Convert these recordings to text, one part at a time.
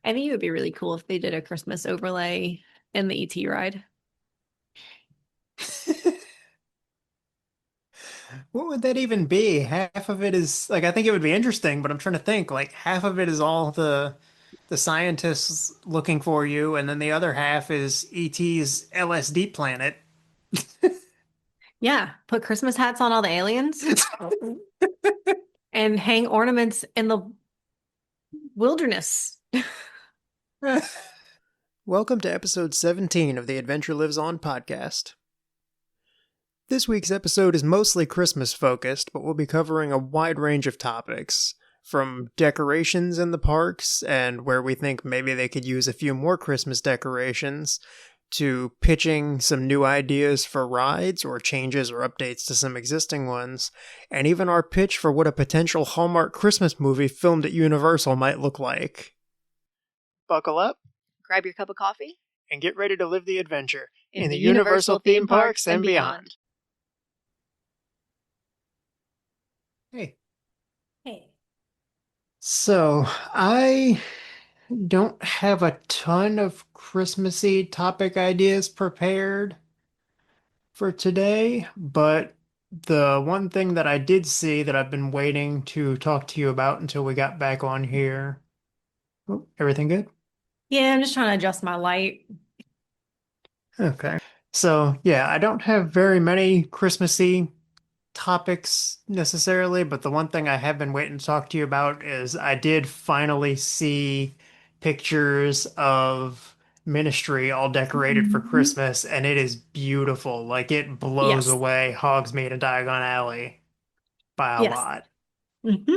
I think it would be really cool if they did a Christmas overlay in the ET ride. What would that even be? Half of it is like I think it would be interesting, but I'm trying to think like half of it is all the scientists looking for you, and then the other half is ET's LSD planet. Yeah, put Christmas hats on all the aliens and hang ornaments in the wilderness. Welcome to episode 17 of the Adventure Lives On podcast. This week's episode is mostly Christmas focused, but we'll be covering a wide range of topics, from decorations in the parks and where we think maybe they could use a few more Christmas decorations, to pitching some new ideas for rides or changes or updates to some existing ones, and even our pitch for what a potential Hallmark Christmas movie filmed at Universal might look like. Buckle up Grab your cup of coffee and get ready to live the adventure in in the the Universal Universal theme theme parks parks and and beyond. beyond. Hey. Hey. So, I don't have a ton of Christmassy topic ideas prepared for today, but the one thing that I did see that I've been waiting to talk to you about until we got back on here. Oh, everything good? Yeah, I'm just trying to adjust my light. Okay. So, yeah, I don't have very many Christmassy topics necessarily, but the one thing I have been waiting to talk to you about is I did finally see pictures of Ministry all decorated for Mhm. Christmas, and it is beautiful. Like it blows Yes. away Hogsmeade and Diagon Alley by a Yes. lot. Hmm.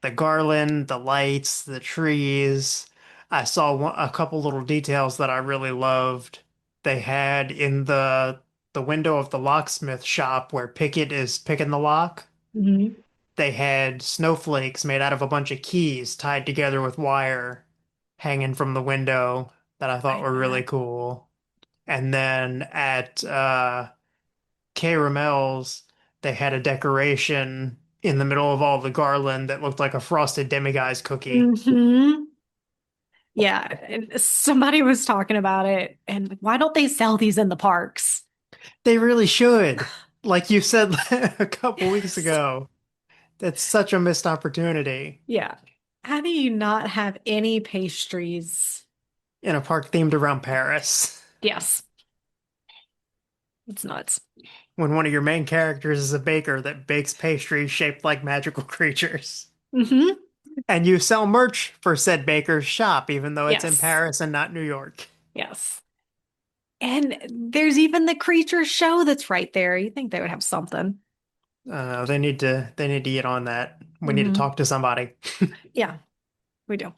The garland, the lights, the trees. I saw a couple little details that I really loved. They had in the window of the locksmith shop where Pickett is picking the lock. Hmm. They had snowflakes made out of a bunch of keys tied together with wire hanging from the window that I thought Like were really that. cool. And then at K. Ramel's, they had a decoration in the middle of all the garland that looked like a frosted demiguise cookie. Hmm. Yeah, and somebody was talking about it, and why don't they sell these in the parks? They really should. Like you said a couple weeks Yes. ago, that's such a missed opportunity Yeah. How do you not have any pastries? in a park themed around Paris. Yes, it's nuts. When one of your main characters is a baker that bakes pastries shaped like magical creatures. Hmm. And you sell merch for said baker's shop, even though it's in Yes. Paris and not New York. Yes. And there's even the creature show that's right there. You think they would have something. They need to get on that. We need to Hmm. talk to somebody. Yeah, we do.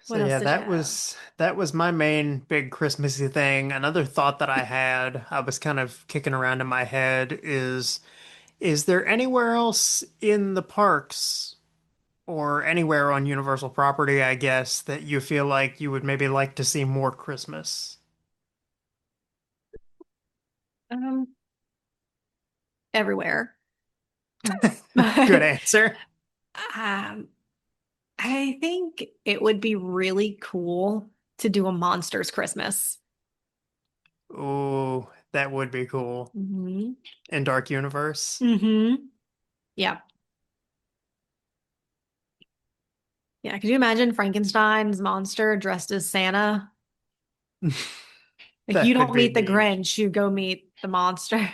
So What else yeah, did you that have? was that was my main big Christmassy thing. Another thought that I had, I was kind of kicking around in my head is there anywhere else in the parks or anywhere on Universal property, I guess, that you feel like you would maybe like to see more Christmas? Um, Everywhere. Good But answer. um, I think it would be really cool to do a Monsters Christmas. Ooh, that would be cool. Hmm. In Dark Universe. Hmm. Yeah. Yeah. Could you imagine Frankenstein's monster dressed as Santa? Like you That would don't be meet the neat. Grinch, you go meet the monster.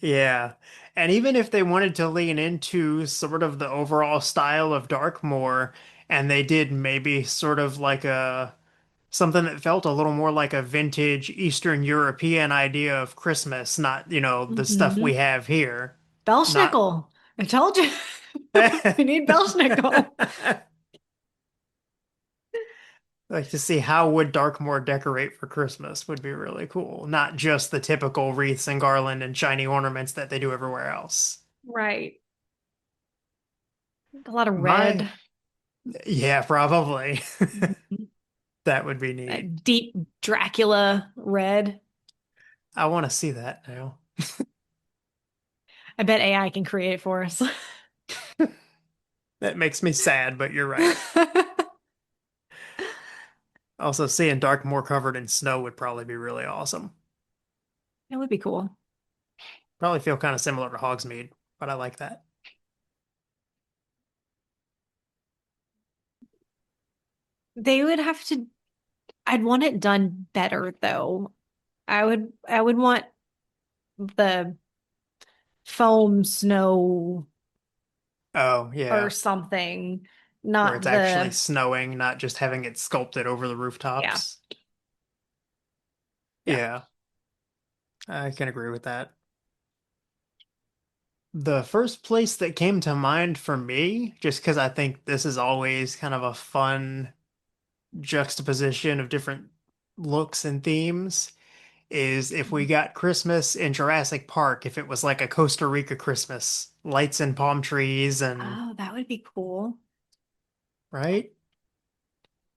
Yeah. And even if they wanted to lean into sort of the overall style of Darkmoor, and they did maybe sort of like a something that felt a little more like a vintage Eastern European idea of Christmas, not, the stuff we Hmm. have here. Not Belschnickel. I told you. We need Belschnickel. like to see how would Darkmoor decorate for Christmas would be really cool. Not just the typical wreaths and garland and shiny ornaments that they do everywhere else. Right. A lot of My red. Yeah, probably. Mhm. That would be neat. That deep Dracula red. I want to see that now. I bet AI can create it for us. That makes me sad, but you're right. Also, seeing Darkmoor covered in snow would probably be really awesome. It would be cool. Probably feel kind of similar to Hogsmeade, but I like that. They would have to, I'd want it done better though. I would want the foam snow Oh, or yeah, something, where it's not actually the, snowing, not just having it sculpted over the yeah, rooftops. yeah. Yeah, I can agree with that. The first place that came to mind for me, just because I think this is always kind of a fun juxtaposition of different looks and themes, is if we got Christmas in Jurassic Park, if it was like a Costa Rica Christmas, lights and palm trees and, Oh, that would be cool. right?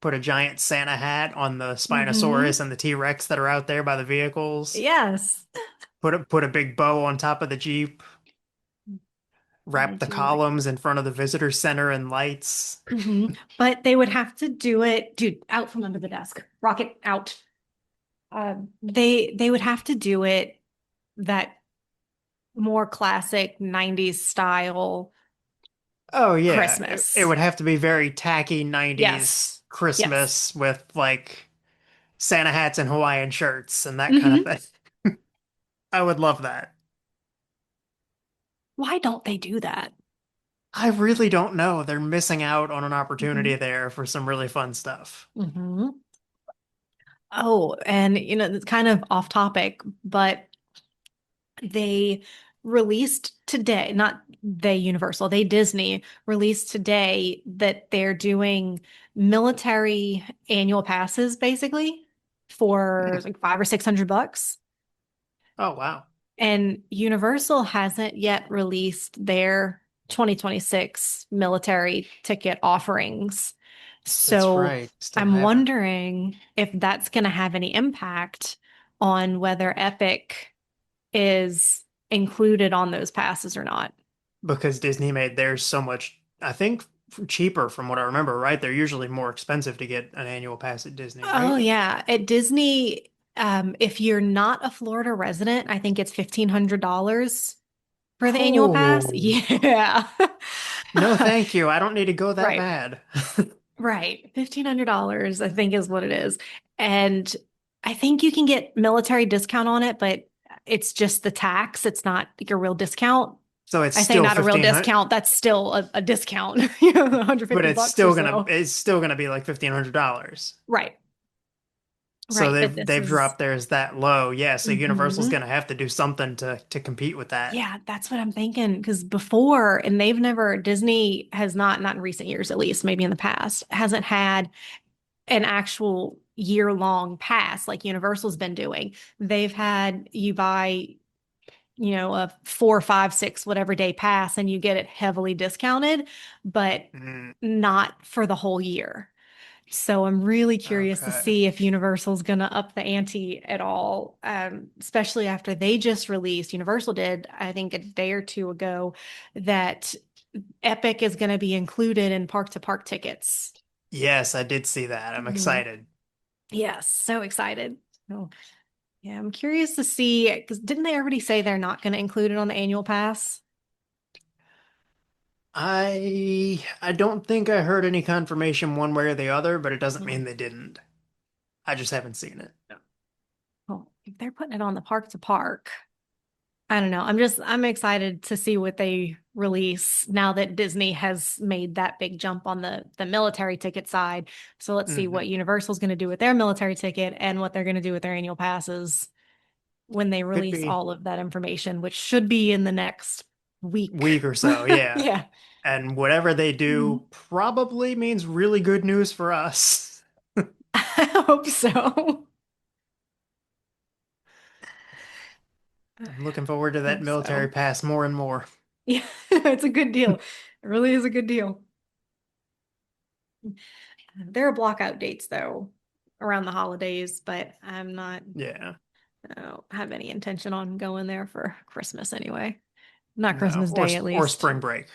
Put a giant Santa hat on the Mm-hmm. Spinosaurus and the T-Rex that are out there by the vehicles. Yes. Put a big bow on top of the Jeep. And the Wrap the T-Rex. columns in front of the visitor center in lights. Hmm. But they would have to do it, dude, out from under the desk. Rocket out. They would have to do it that more classic 90s style Oh yeah, it Christmas. would have to be very tacky 90s Yes. Yes. Christmas with like Santa hats and Hawaiian shirts and that kind of Hmm. thing. I would love that. Why don't they do that? I really don't know. They're missing out on an Hmm. opportunity there for some really fun stuff. Hmm. Oh, and it's kind of off topic, but they released today, not they Universal, they Disney released today that they're doing military annual passes basically for Hmm. like $500 or $600. Oh wow. And Universal hasn't yet released their 2026 military ticket offerings. That's So right. Still I'm haven't. wondering if that's going to have any impact on whether Epic is included on those passes or not. Because Disney made theirs so much, I think, cheaper from what I remember, right? They're usually more expensive to get an annual pass at Disney, Oh right? yeah, at Disney, if you're not a Florida resident, I think it's $1,500 for the annual pass. Oh, Yeah. no, thank you. I don't need to go that Right. bad. Right. $1,500, I think, is what it is. And I think you can get military discount on it, but it's just the tax. It's not like a real discount. So it's I say still not a real 1500, discount. That's still a discount, 150 but it's bucks or still gonna so. it's still gonna be like $1,500. Right. So Right. But they've this they've is, dropped theirs that low. Yeah, so Universal's mhm. gonna have to do something to compete with that. Yeah, that's what I'm thinking. Because before, and they've never, Disney has not in recent years at least, maybe in the past, hasn't had an actual year-long pass like Universal's been doing. They've had you buy, a 4, 5, 6, whatever day pass, and you get it heavily discounted, but Mm, not for the whole year. So I'm really curious to okay. see if Universal's going to up the ante at all, especially after they just released, Universal did, I think a day or two ago, that Epic is going to be included in park to park tickets. Yes, I did see that. I'm Mhm. excited. Yes, so excited. So, yeah, I'm curious to see because didn't they already say they're not going to include it on the annual pass? I don't think I heard any confirmation one way or the other, but it doesn't Hmm. mean they didn't. I just haven't seen it. Well, if they're putting it on the park to park, I don't know. I'm excited to see what they release now that Disney has made that big jump on the military ticket side. So let's see what Hmm. Universal's going to do with their military ticket and what they're going to do with their annual passes when they Could release be all of that information, which should be in the next week. week or so, yeah. Yeah. And whatever they do Mhm. probably means really good news for us. I hope so. I'm looking forward to that Hope military so. pass more and more. Yeah, it's a good deal. It really is a good deal. There are blockout dates though around the holidays, but Yeah. I don't have any intention on going there for Christmas anyway. Not No. Christmas Or Day at or least. spring break.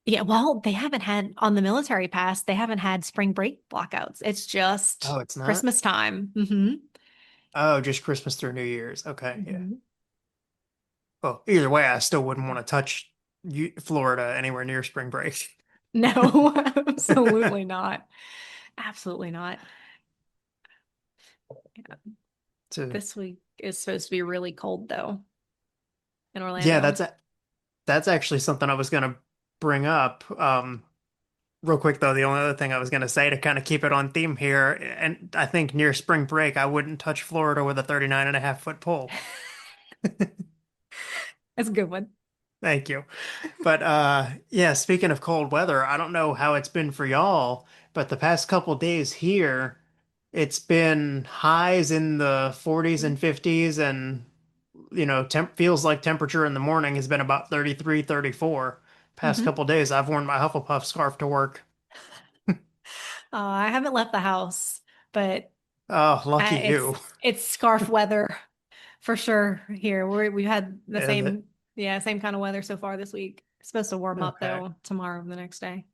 Yeah, well, they haven't had on the military pass, they haven't had spring break blockouts. It's just Oh, it's not? Christmas time. Oh, just Christmas through New Year's. Okay, yeah. Hmm. Well, either way, I still wouldn't want to touch Florida anywhere near spring break. No, absolutely not. Absolutely not. Yeah. To This week is supposed to be really cold though in yeah, Orlando. that's actually something I was gonna bring up. Real quick though, the only other thing I was gonna say to kind of keep it on theme here, and I think near spring break, I wouldn't touch Florida with a 39.5 foot pole. That's a good one. Thank you. But yeah, speaking of cold weather, I don't know how it's been for y'all, but the past couple days here, it's been highs in the 40s and 50s and temp feels like temperature in the morning has been about 33, 34. Past Hmm. couple days, I've worn my Hufflepuff scarf to work. I haven't left the house, but Oh, lucky it's you. it's scarf weather for sure here. We've had the Is it? same kind of weather so far this week. It's supposed to warm up Okay. though tomorrow and the next day.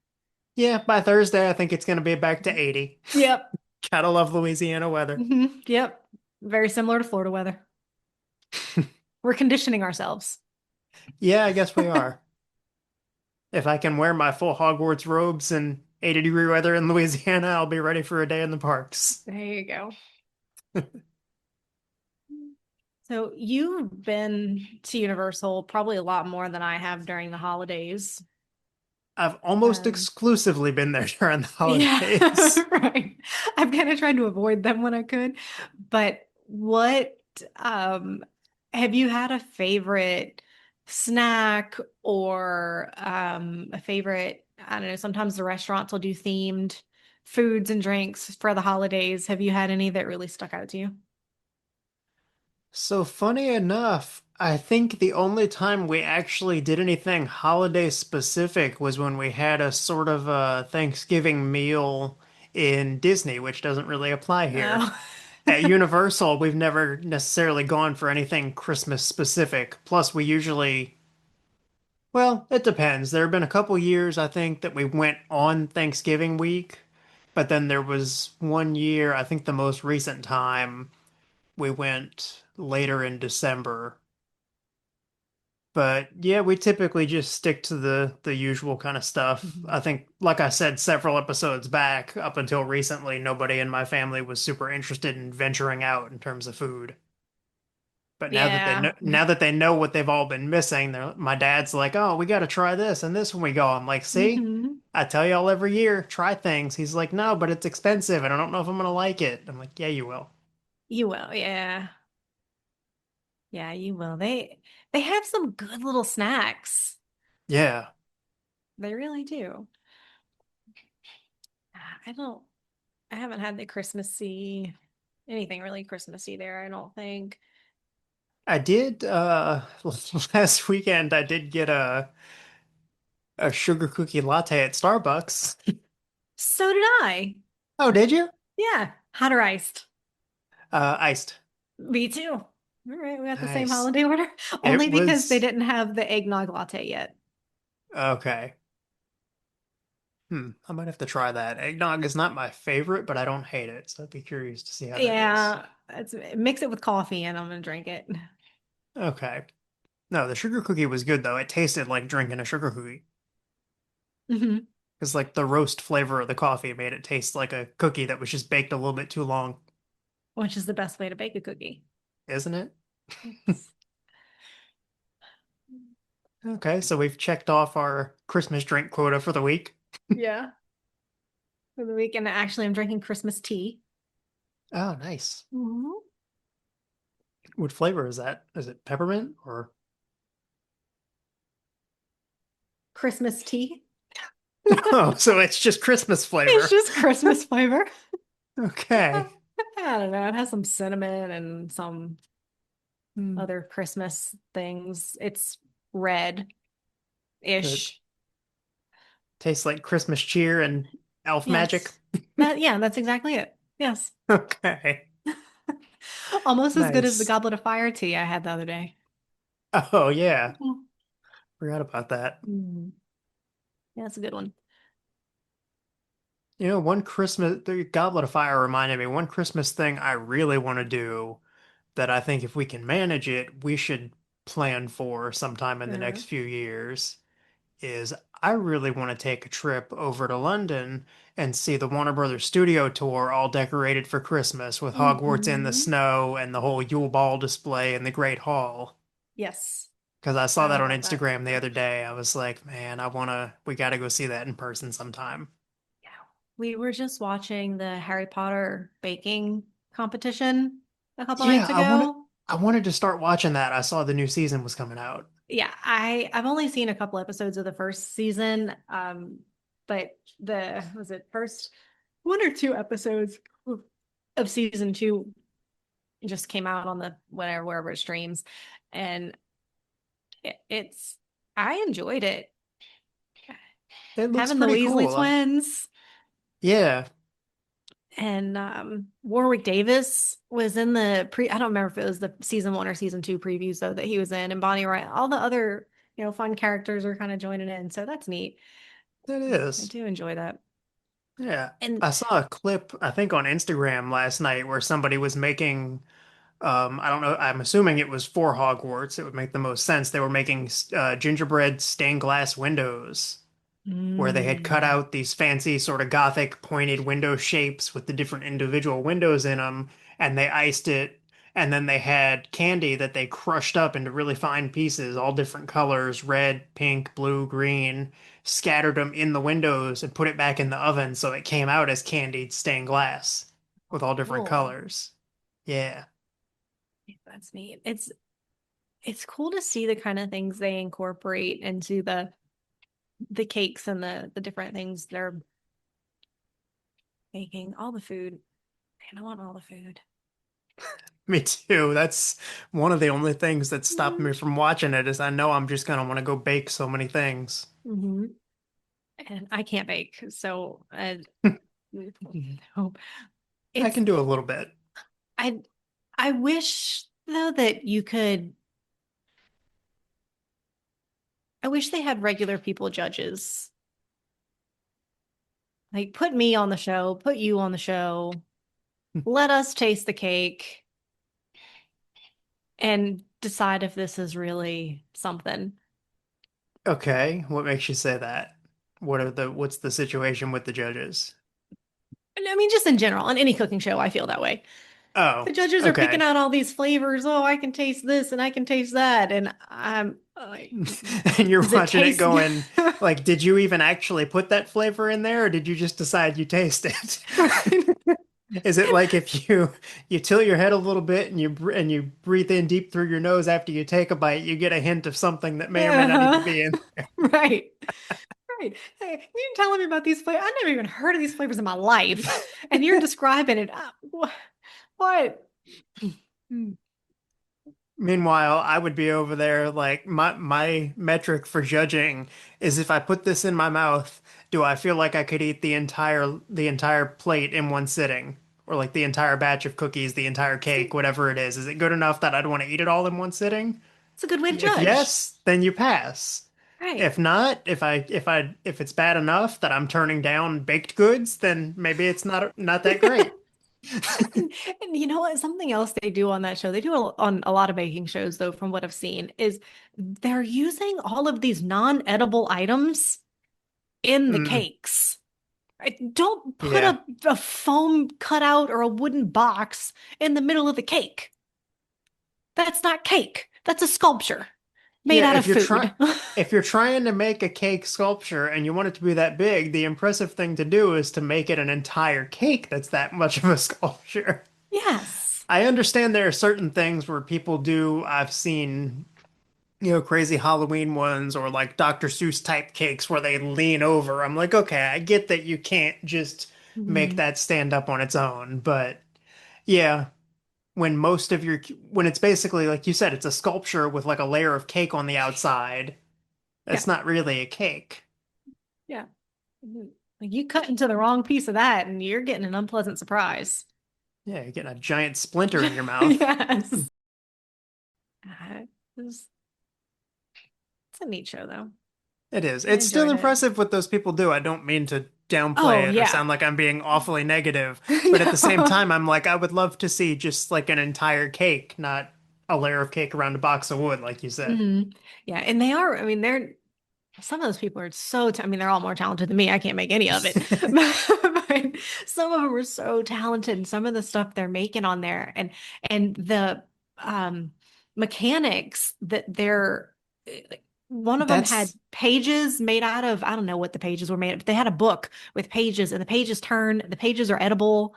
Yeah, by Thursday, I think it's going to be back to 80. Yep. Gotta love Louisiana weather. Yep. Very similar to Florida weather. We're conditioning ourselves. Yeah, I guess we are. If I can wear my full Hogwarts robes in 80-degree weather in Louisiana, I'll be ready for a day in the parks. There you go. So you've been to Universal probably a lot more than I have during the holidays. I've almost Um, exclusively been there during the yeah, holidays. right. I've kind of tried to avoid them when I could. But what um have you had a favorite snack or a favorite, I don't know, sometimes the restaurants will do themed foods and drinks for the holidays. Have you had any that really stuck out to you? So funny enough, I think the only time we actually did anything holiday specific was when we had a sort of a Thanksgiving meal in Disney, which doesn't really apply here. Oh. At Universal, we've never necessarily gone for anything Christmas specific. Plus, we usually, well, it depends. There have been a couple years, I think, that we went on Thanksgiving week, but then there was one year, I think the most recent time, we went later in December. But yeah, we typically just stick to the usual kind of stuff. Mhm. I think, like I said several episodes back, up until recently, nobody in my family was super interested in venturing out in terms of food. But Yeah. now that they know what they've all been missing, my dad's like, "Oh, we got to try this and this when we go." I'm like, "See, Hmm. I tell y'all every year, try things." He's like, "No, but it's expensive, and I don't know if I'm gonna like it." I'm like, "Yeah, you will." You will, yeah. Yeah, you will. They have some good little snacks. Yeah, They really do. I don't I haven't had the Christmassy anything really Christmassy there, I don't think. I did. Last weekend, I did get a sugar cookie latte at Starbucks. So did I. Oh, did you? Yeah, hot or iced. Iced. Me too. All right, we got the same Nice. holiday order. It Only because they was didn't have the eggnog latte yet. okay. I might have to try that. Eggnog is not my favorite, but I don't hate it, so I'd be curious to see how that is. Yeah, mix it with coffee and I'm gonna drink it. Okay. No, the sugar cookie was good though. It tasted like drinking a sugar cookie. Hmm. Because like the roast flavor of the coffee made it taste like a cookie that was just baked a little bit too long, Which is the best way to bake a cookie. isn't it? Yes. Okay, so we've checked off our Christmas drink quota for the week. Yeah. For the weekend, actually, I'm drinking Christmas tea. Oh, nice. Mhm. What flavor is that? Is it peppermint or? Christmas tea. Oh, so it's just Christmas It's flavor. just Christmas flavor. Okay. I don't know. It has some cinnamon and some Hmm. other Christmas things. It's It red-ish. tastes like Christmas cheer and elf magic. Yes. Yeah, that's exactly it. Yes. Okay. Almost as good as the Nice. Goblet of Fire tea I had the other day. Oh, yeah. Forgot about that. Mm. Yeah, that's a good one. One Christmas, the Goblet of Fire reminded me, one Christmas thing I really want to do that I think if we can manage it, we should plan for sometime in the Uh, next few years is I really want to take a trip over to London and see the Warner Brothers studio tour all decorated for Christmas with Hogwarts in the mhm. snow and the whole Yule Ball display in the Great Hall. Yes, Because I saw I that would on love that. Instagram the other day. I was like, man, we got to go see that in person sometime. Yeah. We were just watching the Harry Potter baking competition a couple Yeah, nights ago. I wanted to start watching that. I saw the new season was coming out. Yeah, I've only seen a couple episodes of the first season. But the was it first one or two episodes of season two just came out on the whatever wherever it streams. And it's I enjoyed it. It looks Having the pretty Weasley cool. twins Yeah, and Warwick Davis was in the pre I don't remember if it was the season one or season two previews though that he was in, and Bonnie Wright, all the other, fun characters are kind of joining in. So that's neat. it I is. do enjoy that. Yeah. And I saw a clip, I think on Instagram last night where somebody was making I don't know, I'm assuming it was for Hogwarts. It would make the most sense. They were making gingerbread stained glass windows where they had cut mm, out these fancy sort of gothic pointed window shapes with the different individual windows in them, and they iced it, and then they had candy that they crushed up into really fine pieces, all different colors, red, pink, blue, green, scattered them in the windows and put it back in the oven so it came out as candied stained glass with all different cool. colors. Yeah. That's neat. It's cool to see the kind of things they incorporate into the cakes and the different things they're making. All the food. Man, I want all the food. Me too. That's one of the only things that's stopping Mm-hmm. me from watching it is I know I'm just gonna want to go bake so many things. Mm-hmm. And I can't bake, so no. I It's can do a little bit. I I wish though that you could I wish they had regular people judges. Like put me on the show, put you on the show, let us taste the cake and decide if this is really something. Okay, what makes you say that? What's the situation with the judges? And I mean, just in general, on any cooking show, I feel that way. The Oh, judges are picking okay. out all these flavors. Oh, I can taste this and I can tast that. And I'm like, And you're does it watching it taste going, like, did you even actually put that flavor in there, or did you just decide you taste it? right? Is it like if you tilt your head a little bit and you breathe in deep through your nose after you take a bite, you get a hint of something that may or may not even Uh-huh. be in. Right. Right. Hey, you're telling me about these flavors. I've never even heard of these flavors in my life. And you're describing it. What? Mm. Meanwhile, I would be over there like my metric for judging is if I put this in my mouth, do I feel like I could eat the entire plate in one sitting? Or like the entire batch of cookies, the entire cake, See, whatever it is. Is it good enough that I'd want to eat it all in one sitting? it's a good way to If judge. yes, then you pass. Right. If not, if it's bad enough that I'm turning down baked goods, then maybe it's not that great. And you know what? Something else they do on that show, they do on a lot of baking shows, though, from what I've seen, is they're using all of these non-edible items in the Mm, cakes. Right? Don't put yeah. a foam cutout or a wooden box in the middle of the cake. That's not cake. That's a sculpture made Yeah, out of food. if you're trying to make a cake sculpture and you want it to be that big, the impressive thing to do is to make it an entire cake that's that much of a sculpture. Yes. I understand there are certain things where people do, I've seen, crazy Halloween ones or like Dr. Seuss type cakes where they lean over. I'm like, okay, I get that you can't just make Mhm. that stand up on its own, but yeah, when it's basically like you said, it's a sculpture with like a layer of cake on the outside. Yeah. That's not really a cake. Yeah. Mhm. Like you cut into the wrong piece of that and you're getting an unpleasant surprise. Yeah, you're getting a giant splinter in your mouth. Yes. Uh, It's it's a neat show, though. It is. I It's still enjoyed it. impressive what those people do. I don't mean to Oh, downplay it or yeah. sound like I'm being awfully negative, but at the same No. time, I'm like, I would love to see just like an entire cake, not a layer of cake around a box of wood, like you said. Mhm. Yeah, and they are, I mean, they're some of those people are so, I mean, they're all more talented than me. I can't make any of it. But some of them are so talented and some of the stuff they're making on there and the um mechanics that they're like, one of them had That's pages made out of, I don't know what the pages were made of, but they had a book with pages and the pages turn, the pages are edible.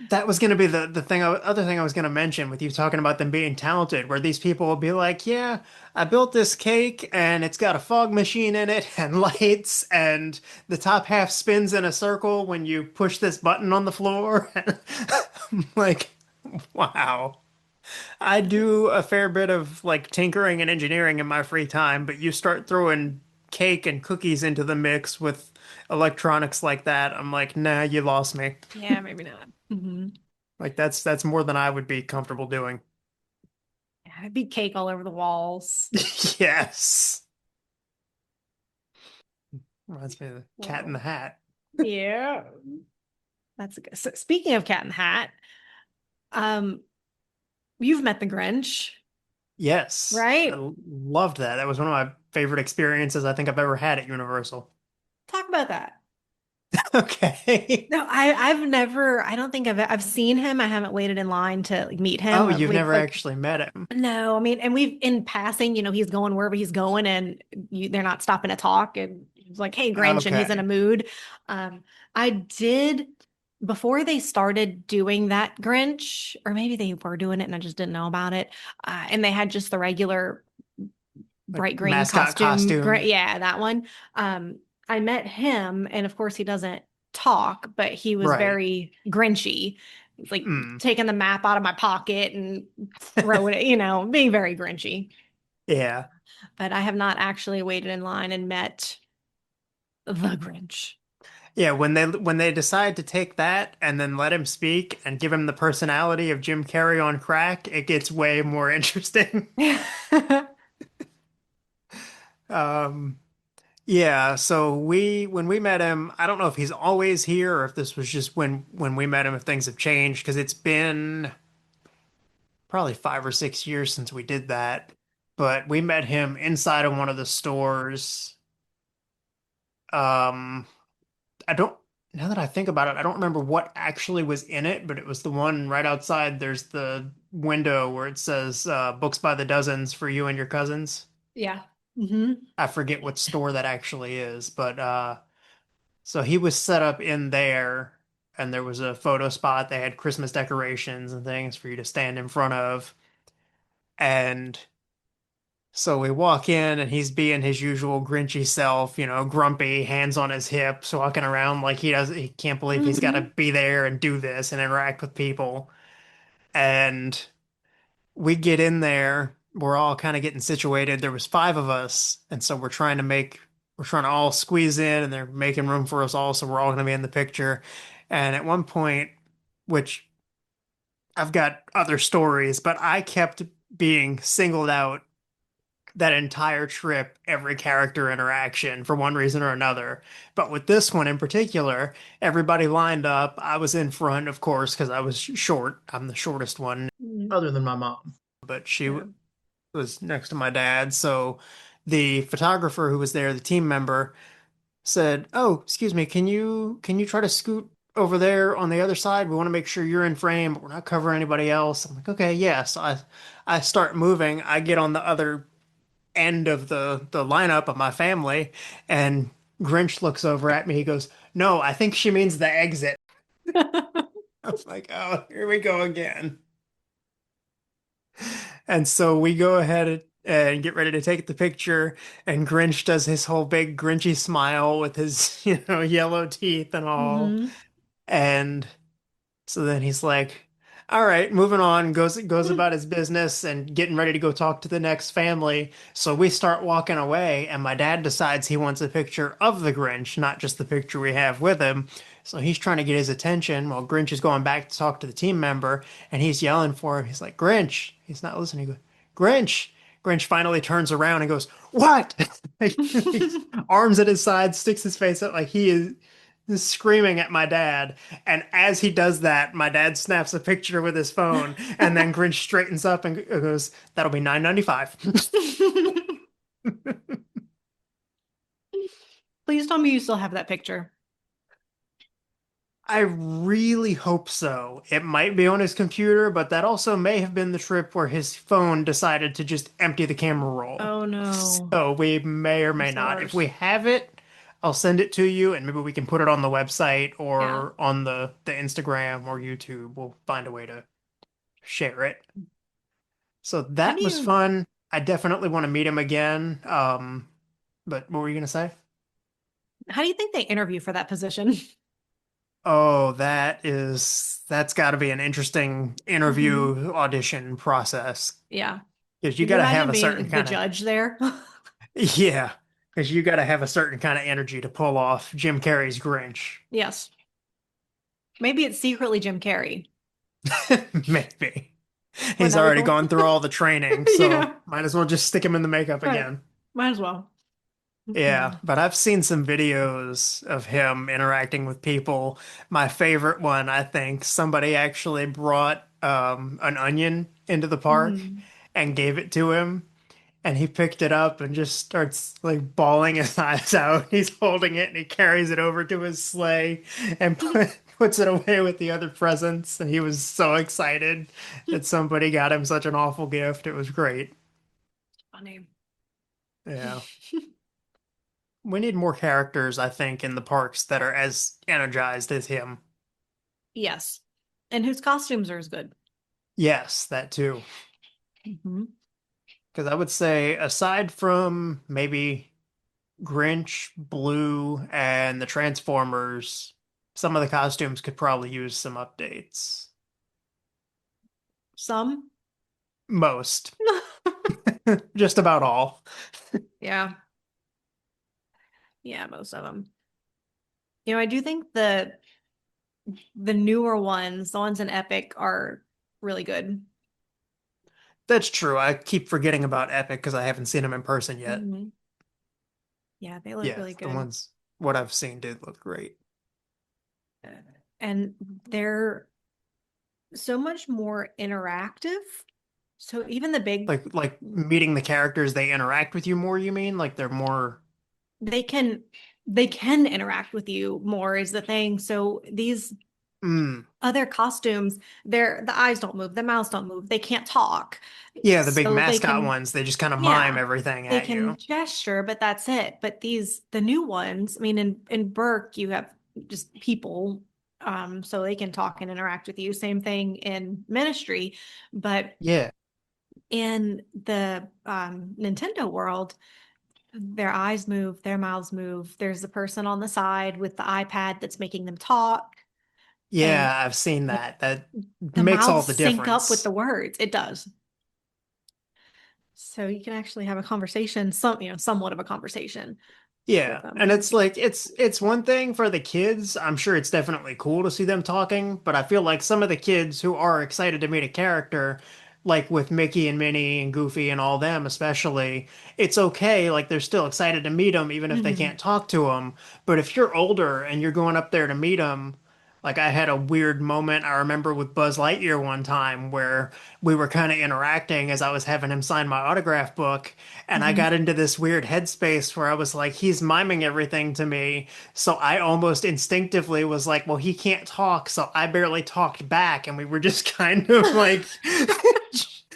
that was going to be the thing, other thing I was going to mention with you talking about them being talented, where these people will be like, yeah, I built this cake and it's got a fog machine in it and lights and the top half spins in a circle when you push this button on the floor. I'm like, wow. I do a fair bit of like tinkering and engineering in my free time, but you start throwing cake and cookies into the mix with electronics like that, I'm like, nah, you lost me. Yeah, maybe not. Hmm. Like that's more than I would be comfortable doing. Yeah, it'd be cake all over the walls. Yes. Reminds me of the Cat in the Well, Hat. yeah. That's a good. So speaking of Cat in the Hat, um, you've met the Grinch, Yes. right? Loved that. That was one of my favorite experiences I think I've ever had at Universal. Talk about that. Okay. No, I've never. I don't think I've seen him. I haven't waited in line to like meet him. Oh, you've We've never like actually met him. no. I mean, and we've in passing. He's going wherever he's going, and they're not stopping to talk. And he's like, "Hey, Grinch," and he's in a Okay. mood. Um, I did before they started doing that Grinch, or maybe they were doing it and I just didn't know about it. And they had just the regular Like bright green mascot costume. Great, costume. yeah, that one. I met him, and of course he doesn't talk, but he was Right. very Grinchy. He's like Mm. taking the map out of my pocket and throwing it, being very Grinchy. Yeah. But I have not actually waited in line and met the Grinch. Yeah, when they decide to take that and then let him speak and give him the personality of Jim Carrey on crack, it gets way more interesting. Um, yeah, so when we met him, I don't know if he's always here or if this was just when we met him, if things have changed, because it's been probably 5 or 6 years since we did that. But we met him inside of one of the stores. Um, I don't, now that I think about it, I don't remember what actually was in it, but it was the one right outside. There's the window where it says books by the dozens for you and your cousins. Yeah. Hmm. I forget what store that actually is, but so he was set up in there, and there was a photo spot. They had Christmas decorations and things for you to stand in front of. And so we walk in, and he's being his usual Grinchy self, grumpy, hands on his hips, walking around like he can't believe he's got to Hmm. be there and do this and interact with people. And we get in there, we're all kind of getting situated. There was five of us, and so we're trying to all squeeze in, and they're making room for us all, so we're all going to be in the picture. And at one point, which I've got other stories, but I kept being singled out that entire trip, every character interaction for one reason or another. But with this one in particular, everybody lined up. I was in front, of course, because I was short. I'm the shortest one, other than my mom, but she Yeah. was next to my dad. So the photographer who was there, the team member, said, "Oh, excuse me, can you try to scoot over there on the other side? We want to make sure you're in frame, but we're not covering anybody else." I'm like, "Okay, yeah." So I start moving. I get on the other end of the lineup of my family, and Grinch looks over at me. He goes, "No, I think she means the exit." I was like, "Oh, here we go again." And so we go ahead and get ready to take the picture, and Grinch does his whole big Grinchy smile with his, yellow teeth and all. Hmm. And so then he's like, "All right, moving on." Goes about his business and getting ready to go talk to the next family. So we start walking away, and my dad decides he wants a picture of the Grinch, not just the picture we have with him. So he's trying to get his attention while Grinch is going back to talk to the team member, and he's yelling for him. He's like, "Grinch!" He's not listening. He goes, "Grinch! Grinch finally turns around and goes, "What?" He arms at his side, sticks his face up like he is screaming at my dad. And as he does that, my dad snaps a picture with his phone, and then Grinch straightens up and goes, "That'll be 9.95." Please tell me you still have that picture. I really hope so. It might be on his computer, but that also may have been the trip where his phone decided to just empty the camera roll. Oh no. So we may or may That's the not. If we worst. have it, I'll send it to you and maybe we can put it on the website Yeah. or on the Instagram or YouTube. We'll find a way to share it. So How do that was you fun. I definitely want to meet him again. But what were you gonna say? how do you think they interview for that position? Oh, that's got to be an interesting Hmm. interview audition process Yeah. because you Could you got to have imagine a certain being the kind of judge there? yeah, because you got to have a certain kind of energy to pull off Jim Carrey's Grinch. Yes. Maybe it's secretly Jim Carrey. Maybe Wouldn't he's that be already cool? gone through all the training, so Yeah. might as well just stick him in the makeup Right. again. Might as well. Yeah, Mhm. but I've seen some videos of him interacting with people. My favorite one, I think, somebody actually brought an onion into the park Mhm. and gave it to him, and he picked it up and just starts like bawling his eyes out. He's holding it and he carries it over to his sleigh and puts it away with the other presents. And he was so excited that somebody got him such an awful gift. It was great. Funny. Yeah. We need more characters, I think, in the parks that are as energized as him. Yes. And whose costumes are as good. Yes, that too. Hmm. Because I would say, aside from maybe Grinch, Blue, and the Transformers, some of the costumes could probably use some updates. Some. Most. Just about all. Yeah. Yeah, most of them. I do think the newer ones, the ones in Epic, are really good. That's true. I keep forgetting about Epic because I haven't seen them in person yet. Hmm. Yeah, they look Yeah, really the good. ones, what I've seen did look great. Uh, And they're so much more interactive. So even the big, Like meeting the characters, they interact with you more, you mean? Like they're more, they can they can interact with you more is the thing. So these mm, other costumes, the eyes don't move, the mouths don't move, they can't talk. yeah, the big So they mascot can, ones, they just kind of mime yeah, everything they at can you. gesture, but that's it. But the new ones, I mean, in Burke, you have just people, so they can talk and interact with you. Same thing in Ministry, but Yeah. in the Nintendo world, their eyes move, their mouths move. There's the person on the side with the iPad that's making them talk, and Yeah, I've seen the, that. That the makes all mouths the sync up with difference. the words. It does. So you can actually have a conversation, somewhat of a conversation with Yeah, and them. it's like it's one thing for the kids. I'm sure it's definitely cool to see them talking, but I feel like some of the kids who are excited to meet a character, like with Mickey and Minnie and Goofy and all them especially, it's okay. Like they're still excited to meet them even if they Hmm. can't talk to them. But if you're older and you're going up there to meet them, like I had a weird moment I remember with Buzz Lightyear one time where we were kind of interacting as I was having him sign my autograph book. And I Hmm. got into this weird headspace where I was like, he's miming everything to me. So I almost instinctively was like, well, he can't talk. So I barely talked back. And we were just kind of like,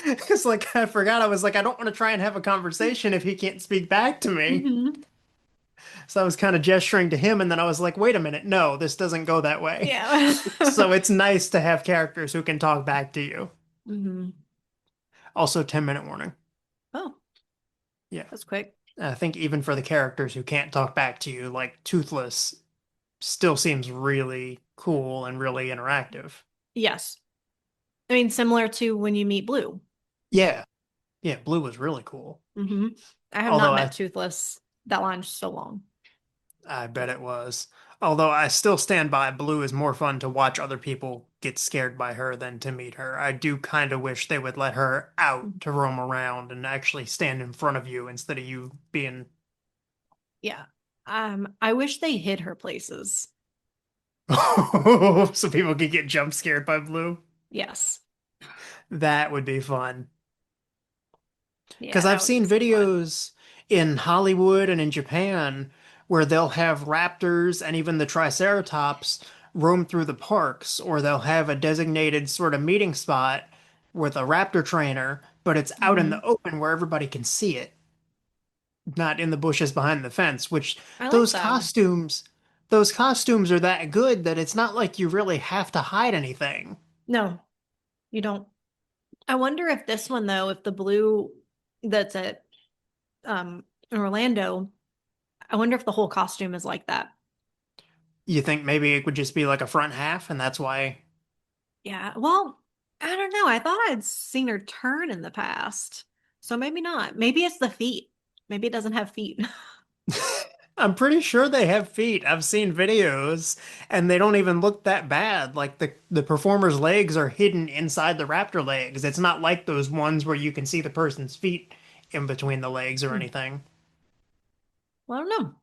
it's like, I forgot. I was like, I don't want to try and have a conversation if he can't speak back to me. Hmm. So I was kind of gesturing to him. And then I was like, wait a minute. No, this doesn't go that way. Yeah. So it's nice to have characters who can talk back to you. Hmm. Also, 10-minute warning. Oh, Yeah. that's quick. I think even for the characters who can't talk back to you, like Toothless still seems really cool and really interactive. Yes. I mean, similar to when you meet Blue. Yeah, yeah, Blue was really cool. Hmm. I have Although not met Toothless. That line's so long. I bet it was. Although I still stand by Blue is more fun to watch other people get scared by her than to meet her. I do kind of wish they would let her out to roam around and actually stand in front of you instead of you being Yeah. I wish they hid her places. so people could get jump scared by Blue. Yes. That would be fun. Yeah, Because that I've would be seen some fun. videos in Hollywood and in Japan where they'll have raptors and even the Triceratops roam through the parks, or they'll have a designated sort of meeting spot with a raptor trainer, but it's out in the Hmm. open where everybody can see it, not in the bushes behind the fence, which I like those that. costumes, those costumes are that good that it's not like you really have to hide anything. No, you don't. I wonder if this one though, if the blue that's at in Orlando, I wonder if the whole costume is like that. You think maybe it would just be like a front half, and that's why Yeah. Well, I don't know. I thought I'd seen her turn in the past. So maybe not. Maybe it's the feet. Maybe it doesn't have feet. I'm pretty sure they have feet. I've seen videos and they don't even look that bad. Like the performer's legs are hidden inside the raptor legs. It's not like those ones where you can see the person's feet in between the legs or Hmm. anything. Well, I don't know.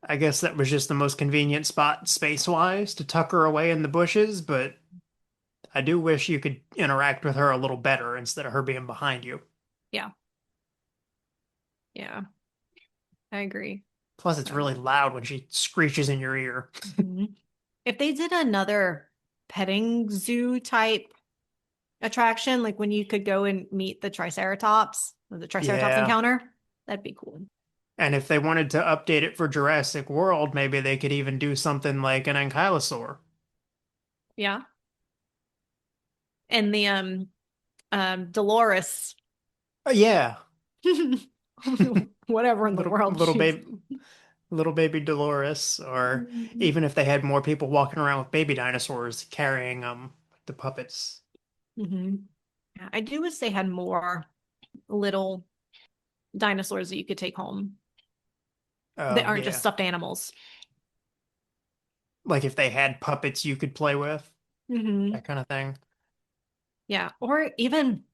I guess that was just the most convenient spot space-wise to tuck her away in the bushes, but I do wish you could interact with her a little better instead of her being behind you. Yeah. Yeah. I agree. Plus, it's Um, really loud when she screeches in your ear. mhm. If they did another petting zoo type attraction, like when you could go and meet the Triceratops, or the Triceratops Yeah. encounter, that'd be cool. And if they wanted to update it for Jurassic World, maybe they could even do something like an ankylosaur. Yeah. And the Dolores, Yeah, whatever in the little world little she's. baby little baby Dolores, or even if they had more people walking around with baby dinosaurs carrying the puppets. Hmm. Yeah, I do wish they had more little dinosaurs that you could take home that Oh aren't just yeah, stuffed animals. like if they had puppets you could play with, Hmm. that kind of thing. Yeah, or even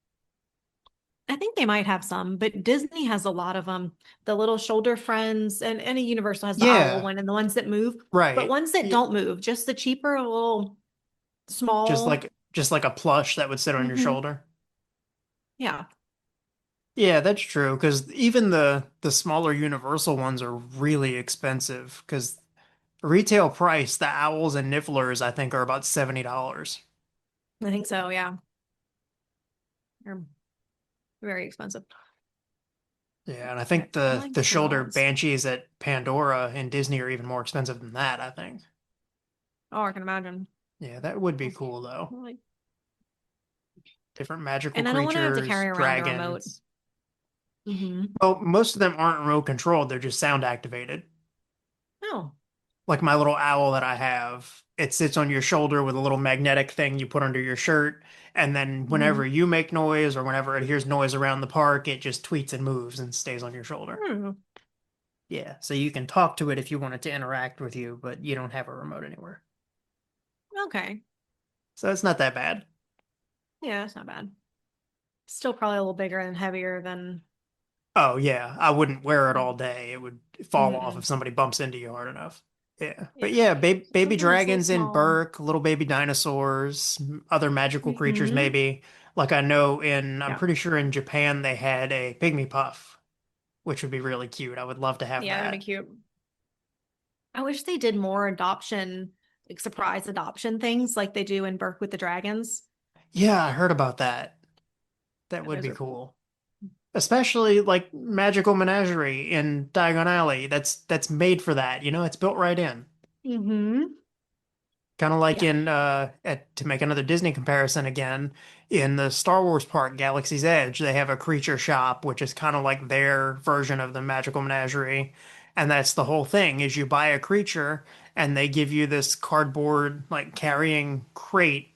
I think they might have some, but Disney has a lot of them. The little shoulder friends, and any Universal has the owl Yeah, one and the ones that move, but right. ones that Y- don't move, just the cheaper little Just small. like a plush that would sit on your Hmm. shoulder. Yeah, Yeah, that's true. Because even the smaller Universal ones are really expensive. Because retail price, the owls and nifflers, I think, are about $70. I think so. Yeah, they're very expensive. Yeah, and I Yeah, think I the like the shoulder owls. banshees at Pandora and Disney are even more expensive than that, I think. Oh, I can imagine. Yeah, that would be Oh, cool though. I like, Different magical and I don't want to have to creatures, carry around the remote. dragons. Hmm. Well, most of them aren't remote controlled, they're just sound activated. Oh. Like my little owl that I have, it sits on your shoulder with a little magnetic thing you put under your shirt, and then whenever Hmm. you make noise or whenever it hears noise around the park, it just tweets and moves and stays on your shoulder. Hmm. Yeah, so you can talk to it if you want it to interact with you, but you don't have a remote anywhere. Okay. So it's not that bad. Yeah, that's not bad. Still probably a little bigger and heavier than. Oh yeah, I wouldn't wear it all day. It would fall off Mm, if somebody bumps into you hard enough. Yeah, but yeah. yeah, baby Something that's a little dragons in small. Burke, little baby dinosaurs, other magical creatures Hmm. maybe. Like I know I'm Yeah. pretty sure in Japan they had a pygmy puff, which would be really cute. I would love to have Yeah, that'd be that. cute. I wish they did more adoption, like surprise adoption things like they do in Burke with the Dragons. Yeah, I heard about that. That Yeah, would those be are cool. cool. Especially like Magical Menagerie in Diagon Alley. That's made for that. It's built right in. Hmm. Kind of like Yeah. in to make another Disney comparison again, in the Star Wars park, Galaxy's Edge, they have a creature shop, which is kind of like their version of the Magical Menagerie. And that's the whole thing is you buy a creature and they give you this cardboard like carrying crate,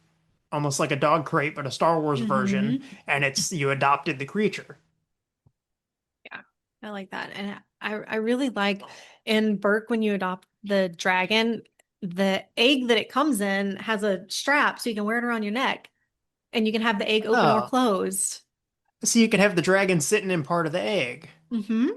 almost like a dog crate, but a Star Wars version, Hmm. and it's you adopted the creature. Yeah. I like that. And I really like in Burke when you adopt the dragon, the egg that it comes in has a strap so you can wear it around your neck and you can have the egg open or Oh, closed. so you can have the dragon sitting in part of the egg. Mm-hmm.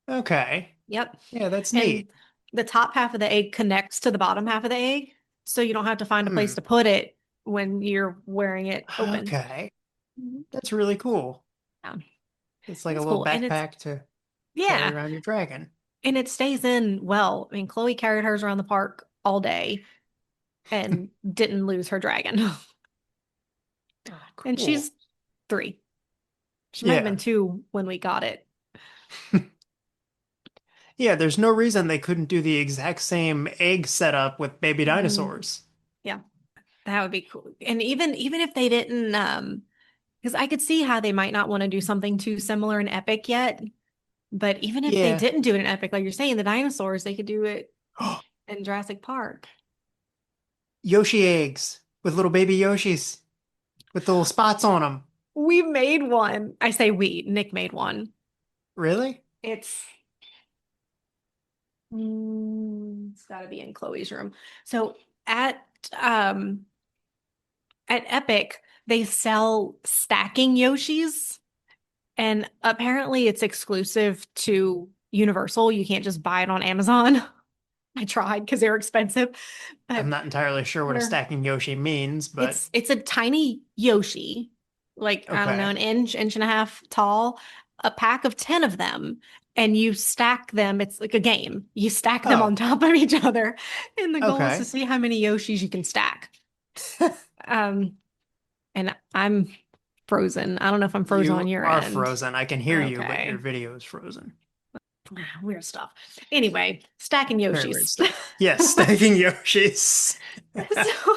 Okay. Yep. Yeah, that's And neat. the top half of the egg connects to the bottom half of the egg, so you don't have to find a place Hmm. to put it when you're wearing it open. Okay. Mhm. That's really cool. Yeah, It's like a it's little cool. And it's backpack to carry yeah, around your dragon. and it stays in well. I mean, Chloe carried hers around the park all day and didn't lose her dragon. Oh, And cool. she's 3. She might have Yeah. been 2 when we got it. Yeah, there's no reason they couldn't do the exact same egg setup with baby Mhm. dinosaurs. Yeah, that would be cool. And even if they didn't, because I could see how they might not want to do something too similar in Epic yet. But even if they Yeah. didn't do it in Epic, like you're saying, the dinosaurs, they could do it in Jurassic Park. Yoshi eggs with little baby Yoshis with the little spots on them. We made one. I say we, Nick made one. Really? It's it's got to be in Chloe's room. So at um at Epic, they sell stacking Yoshis, and apparently it's exclusive to Universal. You can't just buy it on Amazon. I tried because they're expensive, I'm but not entirely sure what a they're stacking Yoshi means, but it's a tiny Yoshi, like I don't know, okay. an inch and a half tall, a pack of 10 of them, and you stack them. It's like a game. You stack them Oh, on top of each other, and the goal is to okay. see how many Yoshis you can stack. Um, and I'm frozen. I don't know if I'm frozen on You your are end. frozen. I can hear you, but your Okay. video is frozen. Weird stuff. Anyway, stacking Very weird Yoshis. stuff. Yes, stacking Yoshis. So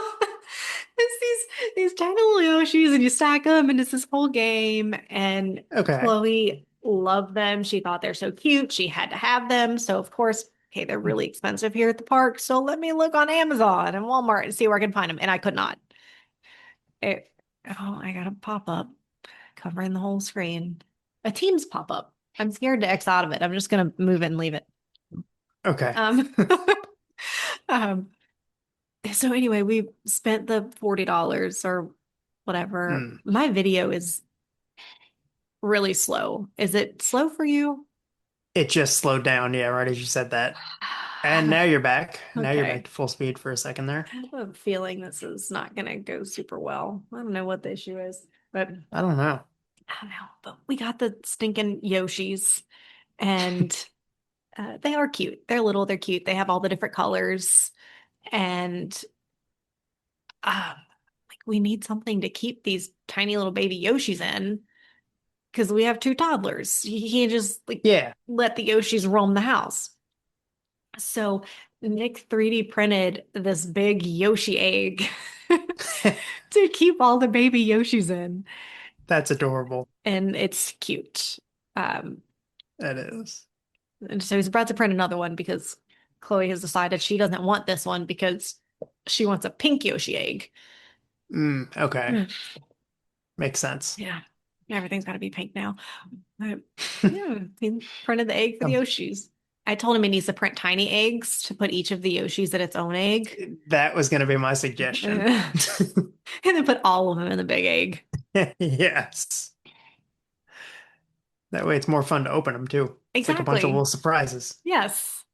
it's these tiny little Yoshis, and you stack them, and it's this whole game. And Okay. Chloe loved them. She thought they're so cute. She had to have them. So of course, okay, they're really expensive here at the park. So let me look on Amazon and Walmart and see where I can find them. And I could not. It, oh, I got a pop up covering the whole screen. A Teams pop up. I'm scared to X out of it. I'm just gonna move it and leave it. Okay. Um, um, So anyway, we spent the $40 or whatever. Mm. My video is really slow. Is it slow for you? It just slowed down, yeah, right as you said that. And now you're back. Now you're back Okay. to full speed for a second there. I have a feeling this is not going to go super well. I don't know what the issue is, but I don't know. I don't know. But we got the stinking Yoshis, and they are cute. They're little, they're cute. They have all the different colors, and um, like we need something to keep these tiny little baby Yoshis in because we have 2 toddlers. You can't just like Yeah. let the Yoshis roam the house. So Nick 3D printed this big Yoshi egg to keep all the baby Yoshis in, That's adorable. and it's cute. Um, That is. and so he's about to print another one because Chloe has decided she doesn't want this one because she wants a pink Yoshi egg. Okay. Hmm. Makes sense. Yeah, everything's got to be pink now. But, yeah, he printed the egg for the Um, Yoshis. I told him he needs to print tiny eggs to put each of the Yoshis in its own egg. that was going to be my suggestion. And then put all of them in the big egg. Yes. That way it's more fun to open them too. It's like a bunch of Exactly. little surprises. Yes.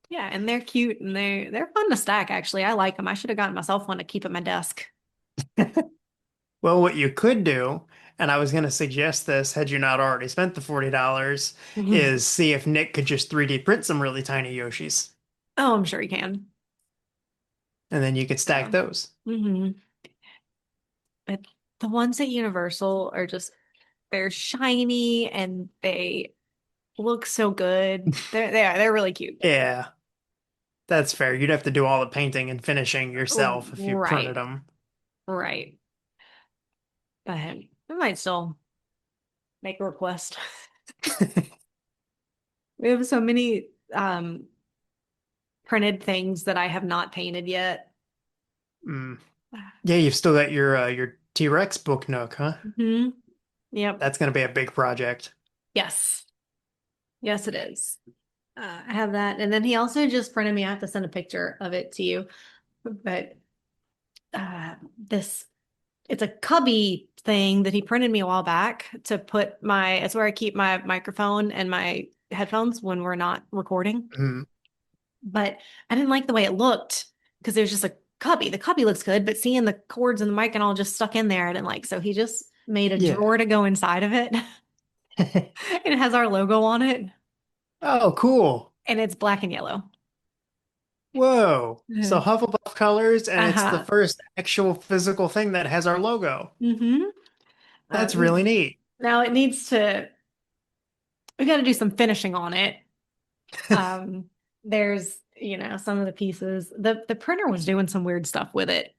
Yeah, and they're cute and they're fun to stack actually. I like them. I should have gotten myself one to keep at my desk. Well, what you could do, and I was going to suggest this had you not already spent the $40, Mhm. is see if Nick could just 3D print some really tiny Yoshis. Oh, I'm sure you can. And then you could stack Yeah. those. hmm But the ones at Universal are just they're shiny and they look so good. They're really cute. Yeah, that's fair. You'd have to do all the painting and finishing yourself if you printed Right. them. Right. But I might still make a request. We have so many printed things that I have not painted yet. Mm. Yeah, you've still got your T-Rex book nook, huh? hmm Yep. That's going to be a big project. Yes. Yes, it is. I have that. And then he also just printed me, I have to send a picture of it to you, but this it's a cubby thing that he printed me a while back to put my, it's where I keep my microphone and my headphones when we're not recording. Hmm. But I didn't like the way it looked because it was just a cubby. The cubby looks good, but seeing the cords and the mic and all just stuck in there, I didn't like. So he just made a Yeah. drawer to go inside of it. And it has our logo on it, Oh, cool. and it's black and yellow. Whoa. So Mhm. Hufflepuff colors, and it's the Uh-huh. first actual physical thing that has our logo. Mm-hmm. That's really neat. Now it needs to, we got to do some finishing on it. Um, there's, some of the pieces. The printer was doing some weird stuff with it.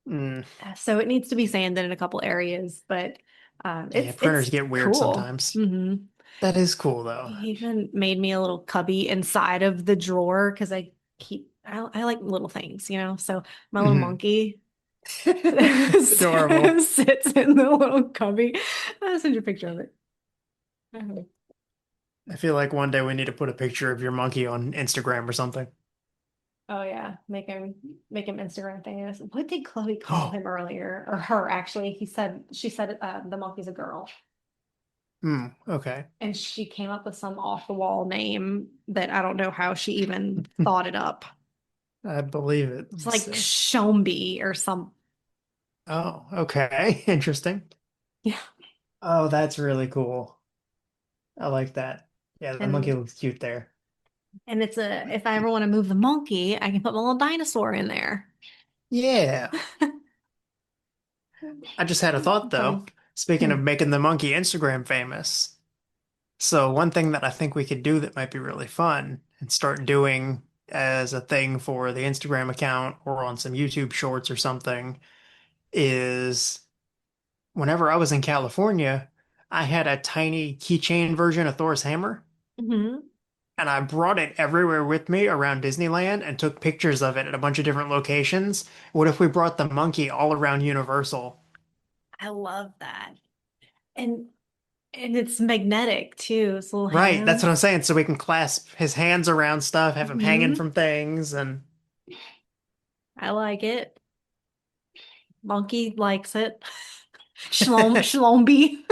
Mm, So it needs to be sanded in a couple areas, but yeah, it's printers get weird cool. sometimes. Hmm. That is cool though. He even made me a little cubby inside of the drawer because I like little things, So my little Hmm. monkey It's adorable. sits in the little cubby. I'll send you a picture of it. Mhm. I feel like one day we need to put a picture of your monkey on Instagram or something. Oh yeah, make him Instagram famous. What did Chloe call Oh, him earlier? Or her actually? She said the monkey's a girl. okay. And she came up with some off the wall name that I don't know how she even thought it up. I believe it. It's Let's like see. Shombi or some. Oh, okay. Interesting. Yeah. Oh, that's really cool. I like that. Yeah, the monkey And looks cute there. and if I ever want to move the monkey, I can put my little dinosaur in there. Yeah. I just had a thought though. Funny. Speaking Hmm. of making the monkey Instagram famous. So one thing that I think we could do that might be really fun and start doing as a thing for the Instagram account or on some YouTube shorts or something is whenever I was in California, I had a tiny keychain version of Thor's hammer, Hmm. and I brought it everywhere with me around Disneyland and took pictures of it at a bunch of different locations. What if we brought the monkey all around Universal? I love that. And and it's magnetic too. It's little Right, that's what I'm hands. saying. So we can clasp his hands around stuff, have him hanging Hmm. from things, and I like it. Monkey likes it. Shlombi.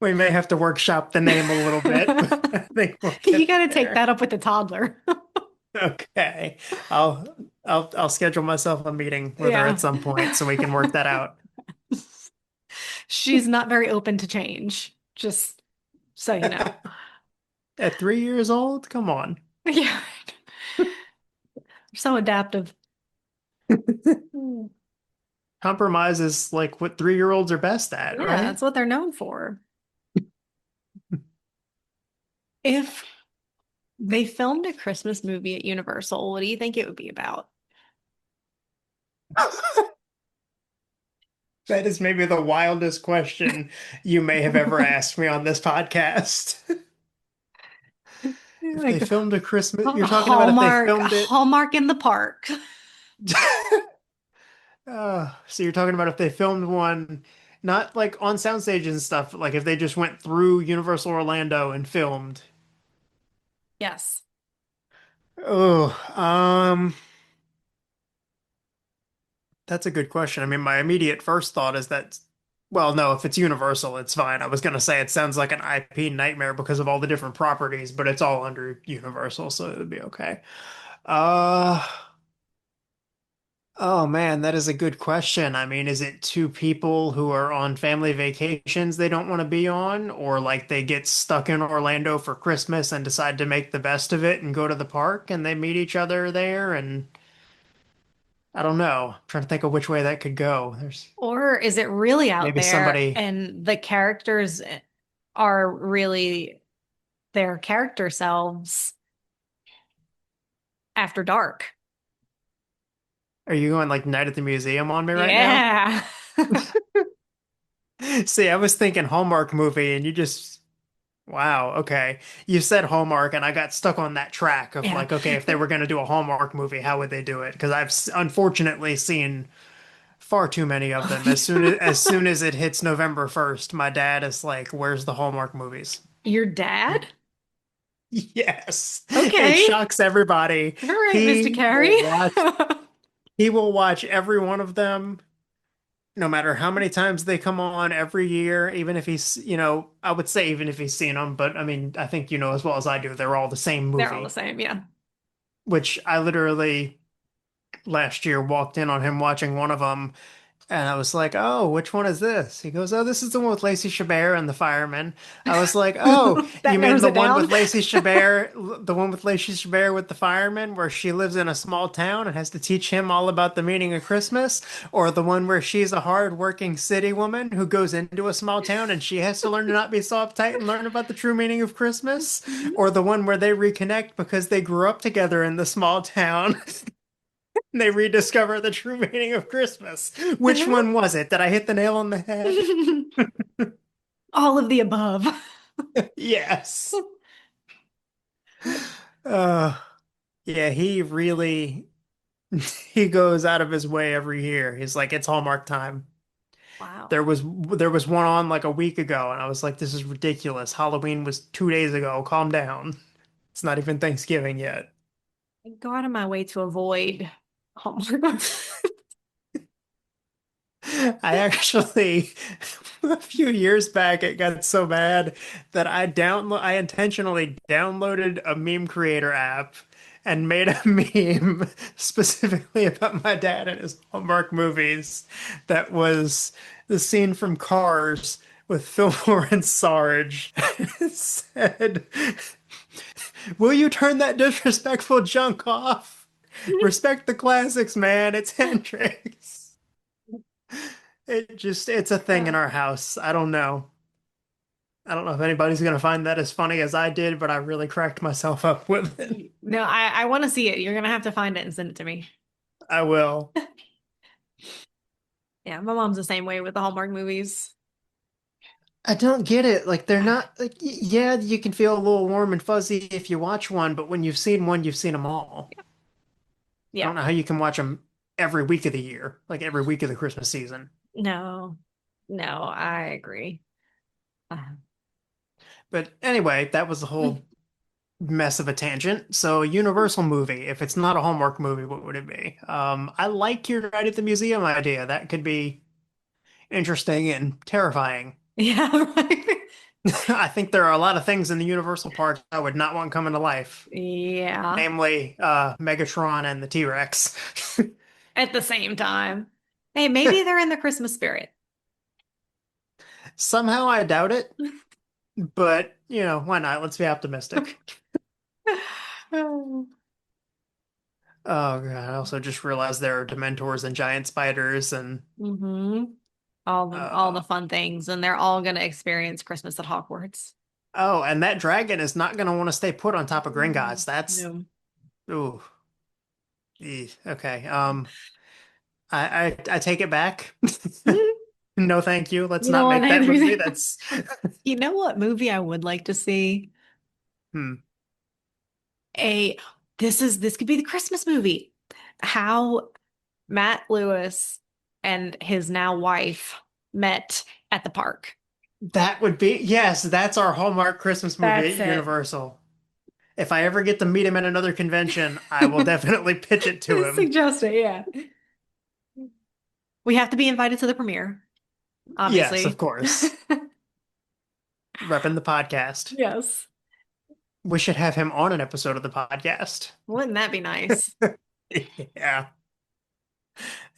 we may have to workshop the name a little bit, but I think we'll You get got to take there. that up with the toddler. Okay. I'll I'll schedule myself a meeting with her at Yeah. some point so we can work that out. She's not very open to change, just so you know. At 3 years old? Come on. Yeah. So adaptive. Mm. Compromise is like what 3-year-olds are best at, Yeah, right? that's what they're known for. If they filmed a Christmas movie at Universal, what do you think it would be about? That is maybe the wildest question you may have ever asked me on this podcast. If they Like filmed a Christmas, you're talking about if they Hallmark, filmed it. Hallmark in the park. So you're talking about if they filmed one, not like on soundstage and stuff, like if they just went through Universal Orlando and filmed. Yes. Oh, that's a good question. I mean, my immediate first thought is that, well, no, if it's Universal, it's fine. I was gonna say it sounds like an IP nightmare because of all the different properties, but it's all under Universal, so it would be okay. Uh, oh man, that is a good question. I mean, is it two people who are on family vacations they don't want to be on, or like they get stuck in Orlando for Christmas and decide to make the best of it and go to the park and they meet each other there and I don't know. I'm trying to think of which way that could go. There's Or is it really out maybe there somebody. and the characters are really their character selves after dark? Are you going like Night at the Museum on me right now? Yeah. See, I was thinking Hallmark movie, and you just, wow, okay. You said Hallmark, and I got stuck on that track of Yeah. like, okay, if they were going to do a Hallmark movie, how would they do it? Because unfortunately seen Far too many of them. As soon as it hits November 1st, my dad is like, "Where's the Hallmark movies?" Your dad? Yes. It Okay. shocks everybody. All right, Mr. He Carey. will watch he will watch every one of them, no matter how many times they come on every year, even if I would say even if he's seen them, but I mean, I think you know as well as I do, they're all the same They're all the movie, same, yeah. which I literally last year walked in on him watching one of them. And I was like, "Oh, which one is this?" He goes, "Oh, this is the one with Lacey Chabert and the fireman." I was like, "Oh, That you mean narrows the it one down. with Lacey Chabert, the one with Lacey Chabert with the fireman, where she lives in a small town and has to teach him all about the meaning of Christmas, or the one where she's a hard-working city woman who goes into a small town and she has to learn to not be so uptight and learn about the true meaning of Christmas, or the one where they reconnect because they grew up together in the small town." They rediscover the true meaning of Christmas. Which one was it? Did I hit the nail on the head? All of the above. Yes. Uh, yeah, he really he goes out of his way every year. He's like, it's Hallmark time. Wow. There was one on like a week ago, and I was like, this is ridiculous. Halloween was 2 days ago. Calm down. It's not even Thanksgiving yet. I go out of my way to avoid Hallmark. I actually, a few years back, it got so bad that I intentionally downloaded a meme creator app and made a meme specifically about my dad and his Hallmark movies. That was the scene from Cars with Fillmore and Sarge. It said, "Will you turn that disrespectful junk off? Respect the classics, man. It's Hendrix." It's a thing in Uh, our house. I don't know. I don't know if anybody's gonna find that as funny as I did, but I really cracked myself up with it. no, I want to see it. You're gonna have to find it and send it to me. I will. Yeah, my mom's the same way with the Hallmark movies. I don't get it. Like they're not like yeah, you can feel a little warm and fuzzy if you watch one, but when you've seen one, you've seen them all. I Yeah. don't know how you can watch them every week of the year, like every week of the Christmas season. No, no, I agree. Uh, But anyway, that was the whole mess of a tangent. So, Universal movie, if it's not a Hallmark movie, what would it be? I like your Night at the Museum idea. That could be interesting and terrifying. yeah, right. I think there are a lot of things in the Universal park I would not want coming to life, Yeah, namely Megatron and the T-Rex. at the same time. Hey, maybe they're in the Christmas spirit. Somehow I doubt it, but why not? Let's be optimistic. Oh God, I also just realized there are Dementors and giant spiders and hmm all the uh fun things, and they're all gonna experience Christmas at Hogwarts. oh, and that dragon is not gonna want to stay put on top of Mm, Gringotts. That's no. ooh, okay. I take it back. No, thank you. Let's You know not what? make that movie. That's You know what movie I would like to see? hmm. A this could be the Christmas movie. How Matt Lewis and his now wife met at the park. That would be yes, that's our Hallmark Christmas movie That's at it. Universal. If I ever get to meet him at another convention, I will definitely pitch it to him. Suggest it, yeah. We have to be invited to the premiere, Yes, of obviously. course. Repping the podcast. Yes. We should have him on an episode of the podcast. Wouldn't that be nice? Yeah.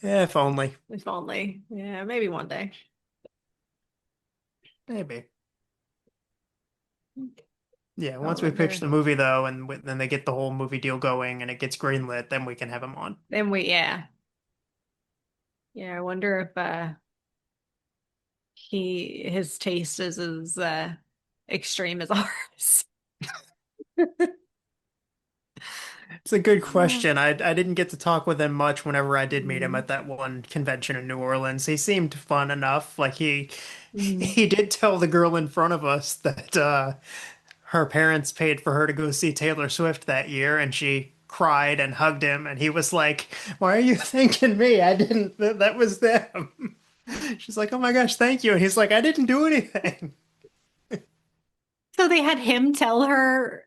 If only. If only. Yeah, maybe one day. Maybe. Yeah, I once we pitch wonder. the movie though, and then they get the whole movie deal going and it gets greenlit, then we can have him on. Then yeah. Yeah, I wonder if his taste is as extreme as ours. It's a good Oh. question. I didn't get to talk with him much whenever I did meet him Mhm. at that one convention in New Orleans. He seemed fun enough. Like he Mhm. he did tell the girl in front of us that her parents paid for her to go see Taylor Swift that year, and she cried and hugged him, and he was like, "Why are you thanking me? I didn't. That was them." She's like, "Oh my gosh, thank you," and he's like, "I didn't do anything." So they had him tell her,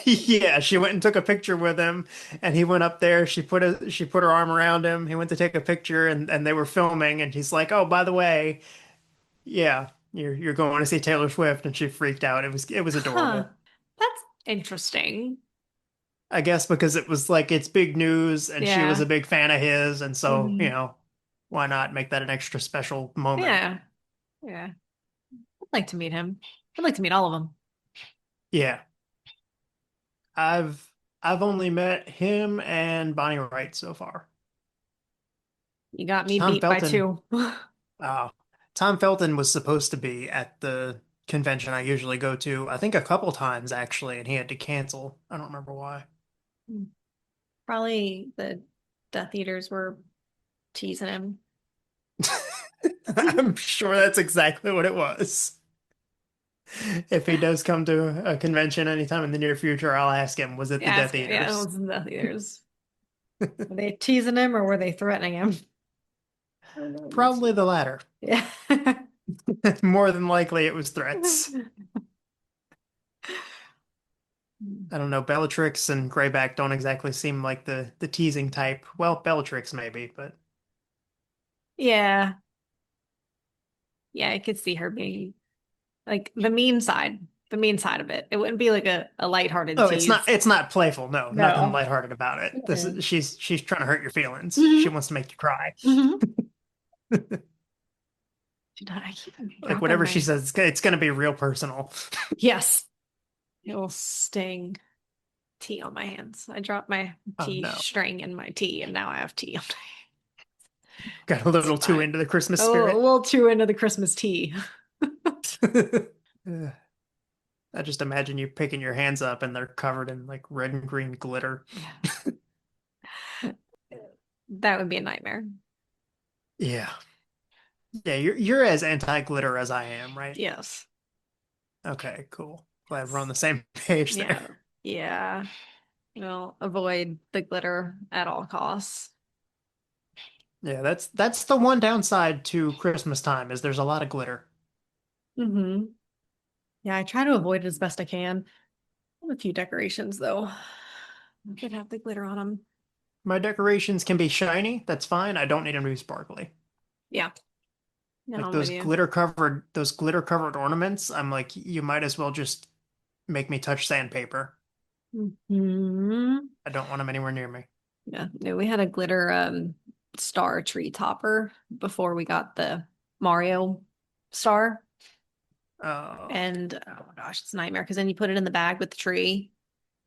Yeah, she went and took a picture with him, and he went up there. She put her arm around him. He went to take a picture, and they were filming, and he's like, "Oh, by the way, yeah, you're going to see Taylor Swift," and she freaked out. It was huh, adorable. that's interesting. I guess because it was like it's big news, and she was Yeah. a big fan of his, and so Hmm. why not make that an extra special moment? Yeah. Yeah. I'd like to meet him. I'd like to meet all of them. Yeah, I've only met him and Bonnie Wright so far. You got me Tom beat by Felton. two. Uh, Tom Felton was supposed to be at the convention I usually go to, I think a couple times actually, and he had to cancel. I don't remember why. Probably the Death Eaters were teasing him. I'm sure that's exactly what it was. If he does come to a convention anytime in the near future, I'll ask him, was it the Death Yeah, it Eaters? was the Death Eaters. Were they teasing him or were they threatening him? I don't know. That's Probably the latter. yeah. More than likely, it was threats. I don't know. Bellatrix and Greyback don't exactly seem like the teasing type. Well, Bellatrix maybe, but Yeah. Yeah, I could see her being like the mean side of it. It wouldn't be like a lighthearted oh, it's not tease. it's not playful. No, nothing No. lighthearted about it. This Mm-mm. is she's trying to hurt your feelings. She Hmm. wants to make you cry. Hmm. I keep Like dropping whatever she my says, it's gonna be real personal. yes. It will sting tea on my hands. I dropped my Oh tea no. string in my tea and now I have tea on my Got a It's little too fine. into the Christmas Oh, a spirit. little too into the Christmas tea. Ugh. I just imagine you picking your hands up and they're covered in like red and green glitter. Yeah. That would be a nightmare. Yeah. Yeah, you're as anti-glitter as I am, right? Yes. Okay, cool. Glad we're on the same page there. Yeah. Yeah. Well, avoid the glitter at all costs. Yeah, that's the one downside to Christmas time is there's a lot of glitter. Hmm. Yeah, I try to avoid it as best I can. I have a few decorations though. I could have the glitter on them. My decorations can be shiny, that's fine. I don't need them to be sparkly. Yeah. No, Like I'm with you. those glitter covered ornaments, I'm like, you might as well just make me touch sandpaper. Hmm. I don't want them anywhere near me. Yeah. No, we had a glitter star tree topper before we got the Mario star. Oh, And oh my gosh, it's a nightmare because then you put it in the bag with the tree.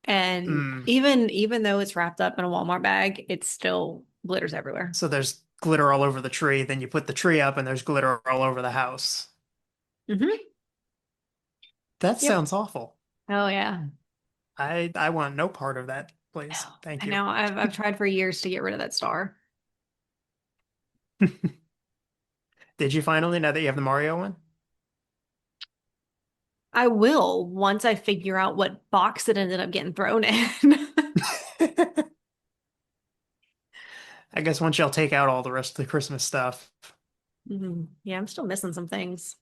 And mm. even though it's wrapped up in a Walmart bag, it still glitters everywhere. So there's glitter all over the tree. Then you put the tree up and there's glitter all over the house. Hmm. That Yep. sounds awful. Oh yeah. I want no part of that, No, please. I Thank you. know. I've tried for years to get rid of that star. Did you finally, now that you have the Mario one? I will once I figure out what box it ended up getting thrown in. I guess once y'all take out all the rest of the Christmas stuff. Mhm. Yeah, I'm still missing some things.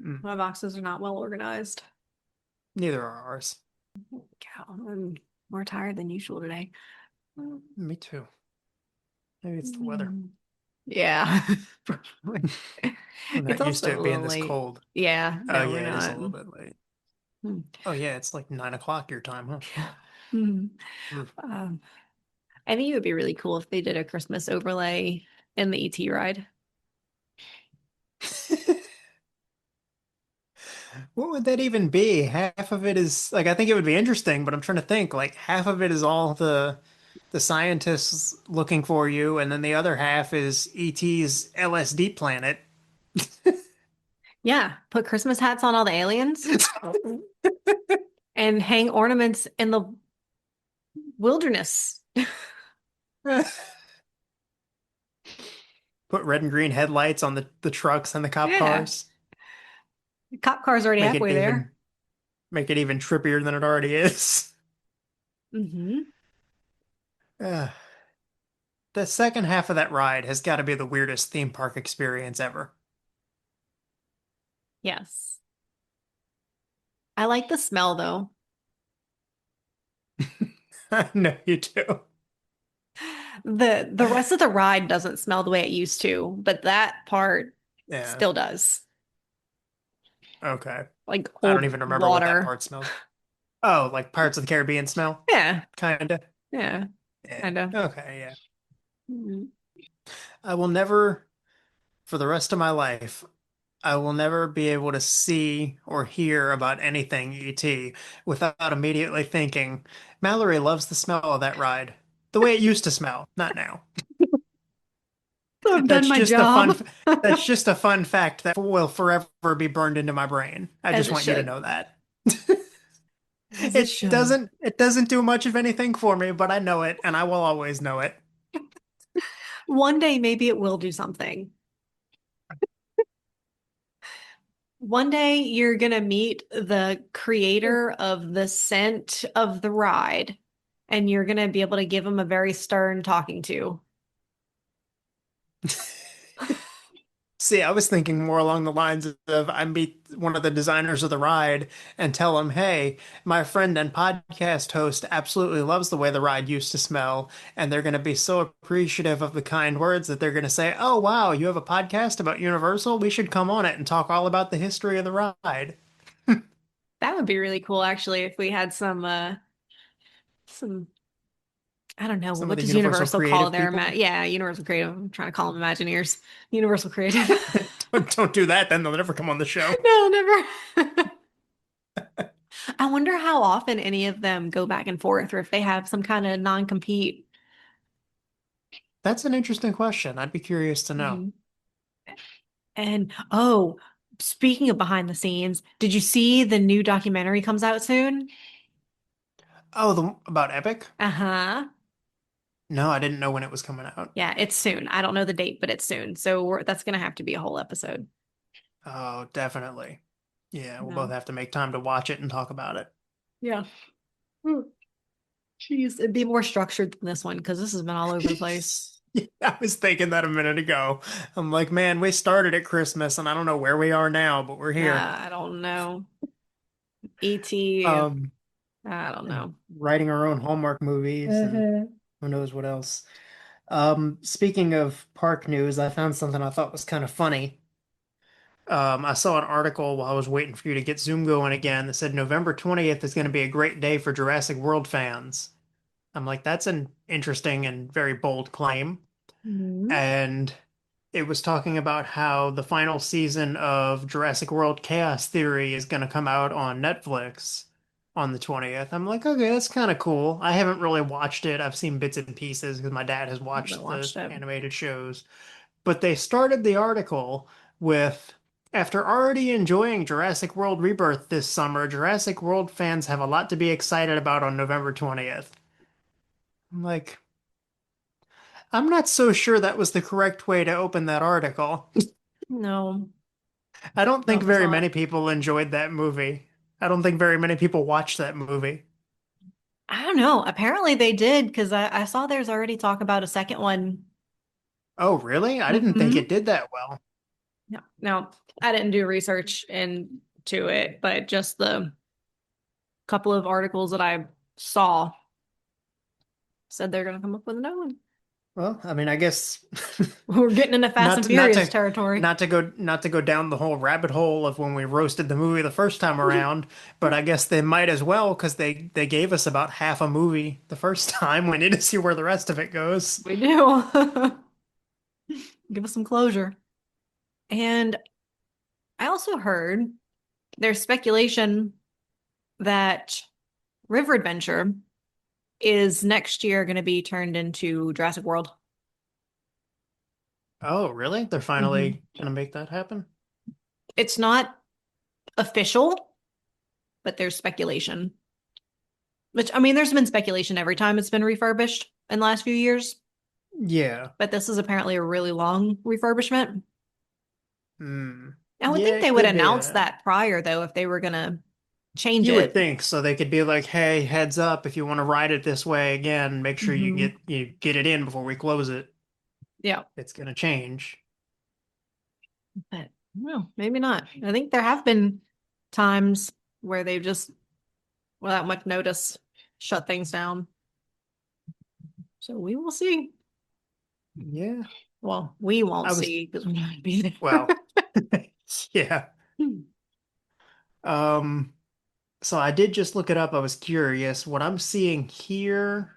Mm, My boxes are not well organized. neither are ours. Cow, I'm more tired than usual today. Me too. Maybe it's the weather. Mm. Yeah, probably. We're It's not used to also a it being little this late. cold. Yeah, Oh no, we're yeah, it is a not. little bit late. Hmm. Oh yeah, it's like 9 o'clock your time, huh? Yeah. Hmm. Oof. Um, I think it would be really cool if they did a Christmas overlay in the ET ride. What would that even be? Half of it is like I think it would be interesting, but I'm trying to think like half of it is all the scientists looking for you, and then the other half is ET's LSD planet. Yeah, put Christmas hats on all the aliens and hang ornaments in the wilderness. Put red and green headlights on the trucks and the cop Yeah, cars. the cop car's already Make it halfway there. even make it even trippier than it already is. Hmm. Uh, the second half of that ride has got to be the weirdest theme park experience ever. Yes. I like the smell though. No, you do. The rest of the ride doesn't smell the way it used to, but that part Yeah. still does. Okay. Like I don't old even remember what that water. part smells. Oh, like Pirates of the Caribbean smell? Yeah, Kinda. yeah, Yeah. kind of. Okay, yeah. Mm. I will never, for the rest of my life, I will never be able to see or hear about anything ET without immediately thinking, Mallory loves the smell of that ride. The way it used to smell, not now. I've done That's my just a job, that's just a fun fact that will forever be burned into my brain. I as just it want you to should, know that. as it should. It doesn't do much of anything for me, but I know it and I will always know it. One day, maybe it will do something. One day, you're gonna meet the creator of the scent of the ride, and you're gonna be able to give him a very stern talking to. See, I was thinking more along the lines of I meet one of the designers of the ride and tell him, hey, my friend and podcast host absolutely loves the way the ride used to smell. And they're going to be so appreciative of the kind words that they're going to say, oh, wow, you have a podcast about Universal? We should come on it and talk all about the history of the ride. That would be really cool, actually, if we had some I don't know. Some of What the does Universal Universal call creative their people. yeah, Universal Creative. I'm trying to call them Imagineers. Universal Creative. Don't do that, then they'll never come on the show. No, never. I wonder how often any of them go back and forth or if they have some kind of non-compete. That's an interesting question. I'd be curious to know. Mhm. And oh, speaking of behind the scenes, did you see the new documentary comes out soon? Oh, about Epic? Uh-huh. No, I didn't know when it was coming out. Yeah, it's soon. I don't know the date, but it's soon. So that's gonna have to be a whole episode. Oh, definitely. Yeah, we'll both No. have to make time to watch it and talk about it. Yeah. Hmm. Jeez, it'd be more structured than this one because this has been all over the place. Yeah, I was thinking that a minute ago. I'm like, man, we started at Christmas and I don't know where we are now, but we're here. I don't know. E.T. Um, I don't and know. writing our own Hallmark movies and Mhm. who knows what else. Speaking of park news, I found something I thought was kind of funny. I saw an article while I was waiting for you to get Zoom going again that said November 20th is going to be a great day for Jurassic World fans. I'm like, that's an interesting and very bold claim. Mhm. And it was talking about how the final season of Jurassic World Chaos Theory is going to come out on Netflix on the 20th. I'm like, okay, that's kind of cool. I haven't really watched it. I've seen bits and pieces because my dad has I haven't watched the watched it. animated shows. But they started the article with, after already enjoying Jurassic World Rebirth this summer, Jurassic World fans have a lot to be excited about on November 20th. I'm like, I'm not so sure that was the correct way to open that article. No, I don't no, think it was very not. many people enjoyed that movie. I don't think very many people watched that movie. I don't know. Apparently they did because I saw there's already talk about a second one. Oh, really? I didn't think it Hmm. did that well. No, no, I didn't do research into it, but just the couple of articles that I saw said they're going to come up with another one. Well, I mean, I guess We're getting into Fast and Furious territory. not to go down the whole rabbit hole of when we roasted the movie the first time around, but I guess they might as well because they gave us about half a movie the first time. We need to see where the rest of it goes. We do. Give us some closure. And I also heard there's speculation that River Adventure is next year going to be turned into Jurassic World. Oh, really? They're Hmm. finally gonna make that happen? It's not official, but there's speculation. Which, I mean, there's been speculation every time it's been refurbished in the last few years, Yeah. but this is apparently a really long refurbishment. Hmm. I would Yeah, think they it would could be announce that. that prior, though, if they were gonna. change You would it. think so they could be like, "Hey, heads up, if you want to ride it this way again, make sure you Hmm. get it in before we close it. Yeah. It's gonna change." But well, maybe not. I think there have been times where they've just, without much notice, shut things down. So we will see. Yeah. Well, we won't I was see because we're not going to be there. well, yeah. Um, so I did just look it up. I was curious. What I'm seeing here,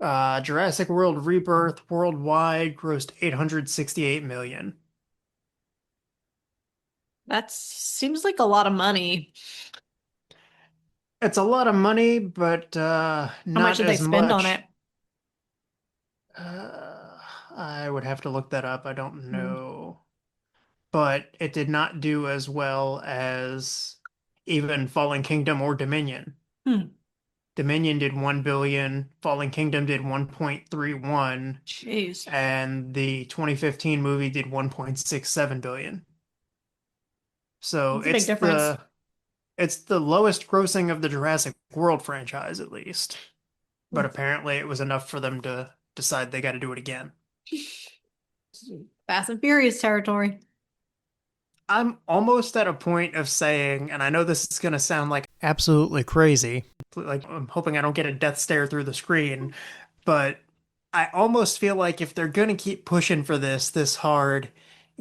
Jurassic World Rebirth worldwide grossed 868 million. That seems like a lot of money. It's a lot of money, but How much not did they as spend on much. it? Uh, I would have to look that up. I don't Hmm. know. But it did not do as well as even Fallen Kingdom or Dominion. Hmm. Dominion did 1 billion, Fallen Kingdom did 1.31, Jeez. and the 2015 movie did 1.67 billion. So That's a big difference. it's the lowest grossing of the Jurassic World franchise at least. But Hmm. apparently it was enough for them to decide they got to do it again. Fast and Furious territory. I'm almost at a point of saying, and I know this is going to sound like absolutely crazy, like I'm hoping I don't get a death stare through the screen, but I almost feel like if they're going to keep pushing for this hard,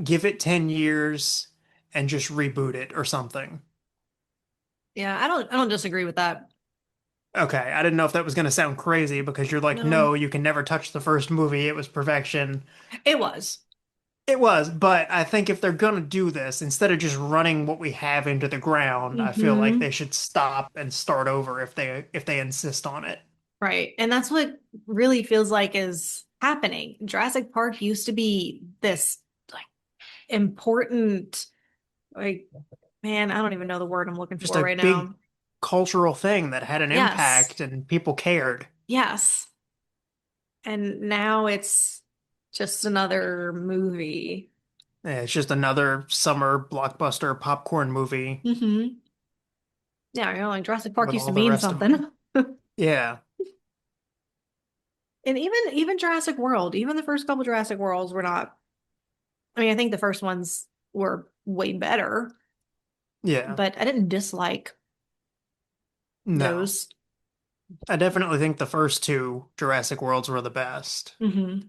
give it 10 years and just reboot it or something. Yeah, I don't disagree with that. Okay, I didn't know if that was going to sound crazy because you're like, No, no, you can never touch the first movie. It was perfection. it was. It was, but I think if they're gonna do this, instead of just running what we have into the ground, I feel like Hmm. they should stop and start over if they insist on it. Right. And that's what really feels like is happening. Jurassic Park used to be this like important, like, man, I don't even know the word I'm looking Just for a right big now. cultural thing that had an Yes. impact and people cared. Yes. And now it's just another movie. Yeah, it's just another summer blockbuster popcorn movie Hmm. Yeah, like Jurassic Park with used to all the mean rest of them. something. Yeah, And even Jurassic World, even the first couple Jurassic Worlds were not, I mean, I think the first ones were way better, yeah, but I didn't dislike no. those. I definitely think the first two Jurassic Worlds were the best. Hmm.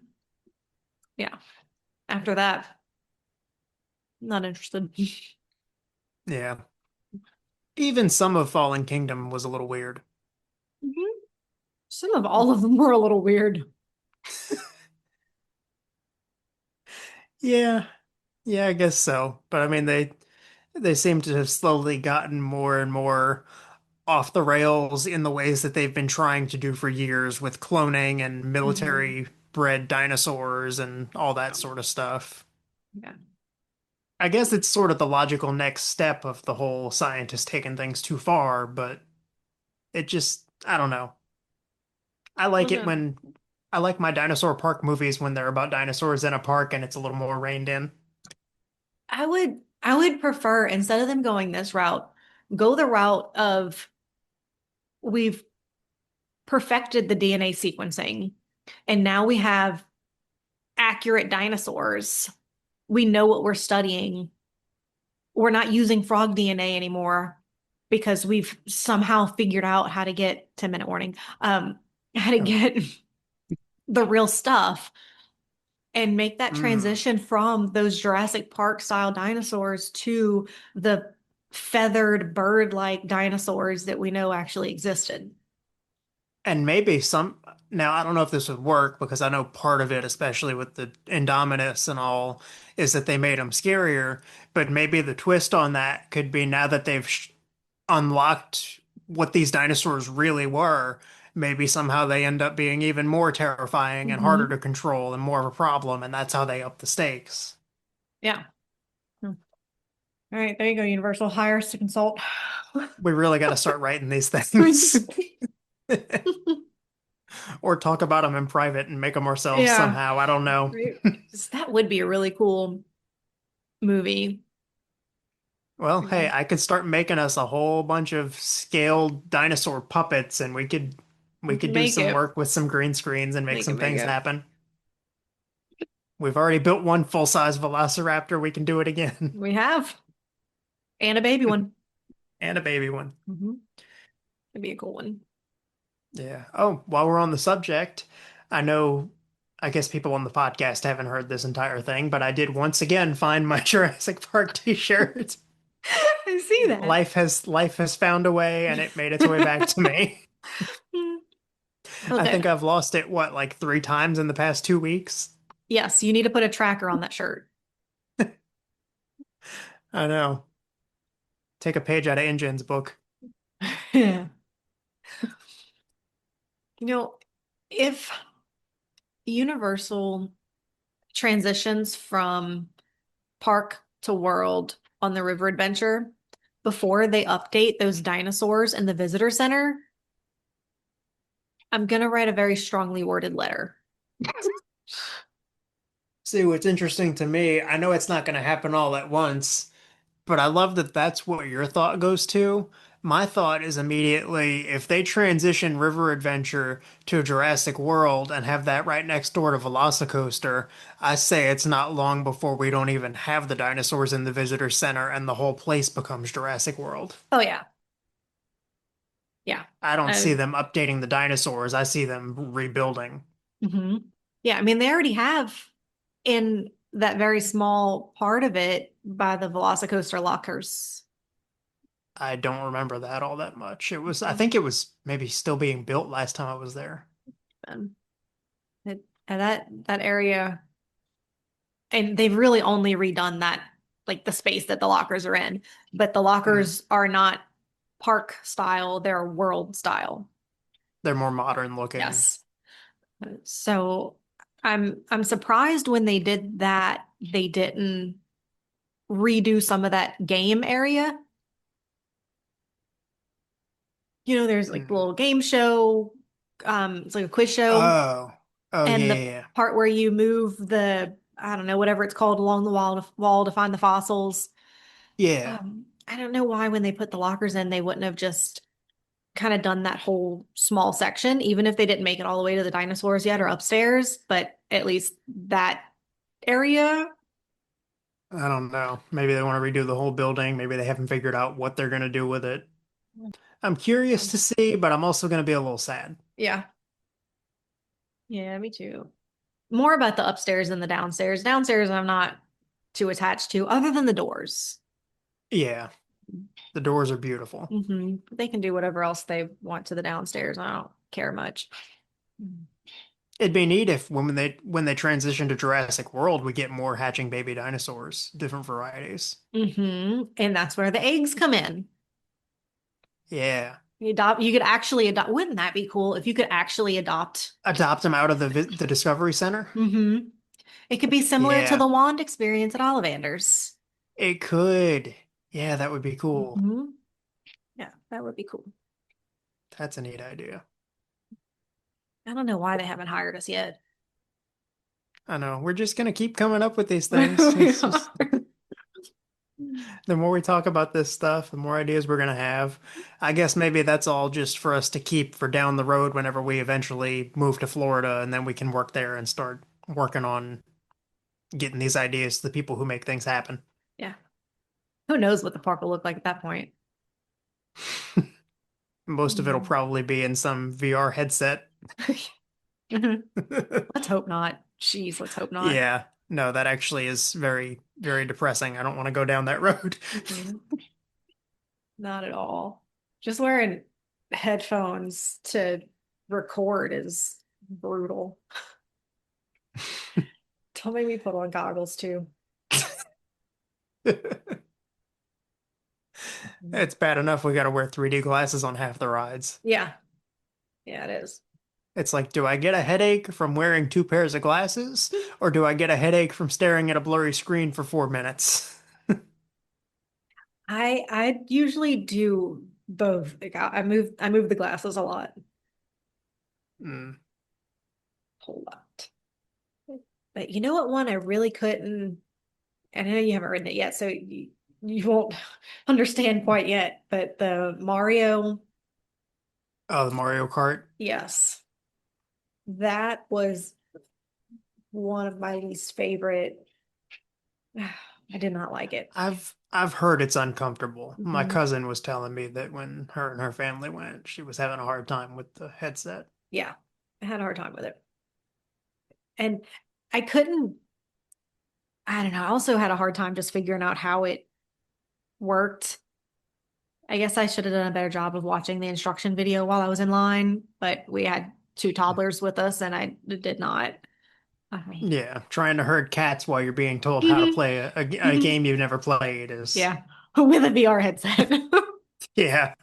Yeah. After that, not interested. Yeah. Even some of Fallen Kingdom was a little weird. Mhm. Some of all of them were a little weird. Yeah, yeah, I guess so. But I mean, they seem to have slowly gotten more and more off the rails in the ways that they've been trying to do for years with cloning and Hmm. military bred dinosaurs and all that sort of stuff. Yeah. I guess it's sort of the logical next step of the whole scientist taking things too far, but it just, I don't know. I like it Wasn't when I like my dinosaur park movies when they're about dinosaurs in a park and it's a little more reined in. I would prefer instead of them going this route, go the route of we've perfected the DNA sequencing and now we have accurate dinosaurs. We know what we're studying. We're not using frog DNA anymore because we've somehow figured out how to get 10-minute warning, how to Oh. get the real stuff and make that Mm. transition from those Jurassic Park style dinosaurs to the feathered bird-like dinosaurs that we know actually existed. And maybe some, now I don't know if this would work because I know part of it, especially with the Indominus and all, is that they made them scarier. But maybe the twist on that could be now that they've unlocked what these dinosaurs really were, maybe somehow they end up being even more terrifying and harder Hmm. to control and more of a problem, and that's how they up the stakes. Yeah. Hmm. All right, there you go, Universal. Hire us to consult. We really got to start writing these things or talk about them in private and make them ourselves Yeah. somehow. I don't know. Right. That would be a really cool movie. Well, hey, Mhm. I could start making us a whole bunch of scaled dinosaur puppets and we We can could do make some it. work with some green screens and make We can some make things it. happen. We've already built one full-size velociraptor, we can do it again. We have. And a baby one. And a baby one. Mm-hmm. It'd be a cool one. Yeah. Oh, while we're on the subject, I know, I guess people on the podcast haven't heard this entire thing, but I did once again find my Jurassic Park t-shirt. I see that. Life has found a way and it made its way back to me. I Okay. think I've lost it, what, like 3 times in the past 2 weeks? Yes, you need to put a tracker on that shirt. I know. Take a page out of Ingen's book. Yeah. You know, if Universal transitions from park to world on the River Adventure before they update those dinosaurs in the visitor center, I'm gonna write a very strongly worded letter. See, what's interesting to me, I know it's not going to happen all at once, but I love that that's what your thought goes to. My thought is immediately if they transition River Adventure to Jurassic World and have that right next door to Velocicoaster, I say it's not long before we don't even have the dinosaurs in the visitor center and the whole place becomes Jurassic World. Oh yeah, yeah. I don't see Um, them updating the dinosaurs, I see them rebuilding. mhm. Yeah, I mean they already have in that very small part of it by the Velocicoaster lockers. I don't remember that all that much. I Mhm. think it was maybe still being built last time I was there. Um, and that area, and they've really only redone that, like the space that the lockers are in, but the Mm. lockers are not park style, they're world style. They're more modern looking. Yes. So I'm surprised when they did that, they didn't redo some of that game area. There's like the Mm. little game show, it's like a quiz show, Oh, oh yeah, and yeah, the yeah. part where you move the, I don't know, whatever it's called along the wall to find the fossils. Yeah, I don't know why when they put the lockers in, they wouldn't have just kind of done that whole small section, even if they didn't make it all the way to the dinosaurs yet or upstairs, but at least that area. I don't know. Maybe they want to redo the whole building. Maybe they haven't figured out what they're gonna do with it. I'm curious to see, but I'm also gonna be a little sad. Yeah. Yeah, me too. More about the upstairs than the downstairs. Downstairs, I'm not too attached to, other than the doors. Yeah, the doors are beautiful. They can do whatever else they want to the downstairs. I don't care much. It'd be neat if when they transition to Jurassic World, we get more hatching baby dinosaurs, different varieties. And that's where the eggs come in. Yeah. You could actually adopt. Wouldn't that be cool if you could actually adopt? Adopt them out of the Discovery Center? hmm It could be similar to Yeah, the wand experience at Ollivander's. it could. Yeah, that would be cool. hmm Yeah, that would be cool. That's a neat idea. I don't know why they haven't hired us yet. I know. We're just gonna keep coming up with these things. We It's are. just the more we talk about this stuff, the more ideas we're gonna have. I guess maybe that's all just for us to keep for down the road whenever we eventually move to Florida and then we can work there and start working on getting these ideas to the people who make things happen. Yeah. Who knows what the park will look like at that point? Most of it'll Mhm. probably be in some VR headset. Mhm. Let's hope not. Jeez, let's hope not. Yeah. No, that actually is very, very depressing. I don't want to go down that road. Mhm. Not at all. Just wearing headphones to record is brutal. Don't make me put on goggles too. Mhm. It's bad enough we got to wear 3D glasses on half the rides. Yeah, yeah, it is. It's like, do I get a headache from wearing 2 pairs of glasses, or do I get a headache from staring at a blurry screen for 4 minutes? I usually do both. Like I move the glasses a lot. Mm. Whole lot. But you know what one I really couldn't, I know you haven't written it yet, so you won't understand quite yet, but the Mario, Oh, the Mario Kart. yes, that was one of my least favorite. I did not like it. I've heard it's uncomfortable. My Mhm. cousin was telling me that when her and her family went, she was having a hard time with the headset. Yeah, I had a hard time with it. And I couldn't, I don't know, I also had a hard time just figuring out how it worked. I guess I should have done a better job of watching the instruction video while I was in line, but we had two toddlers with us and I did not. I mean, Yeah, trying to herd cats while you're being told how to play a game you've never played is, yeah, with a VR headset. yeah.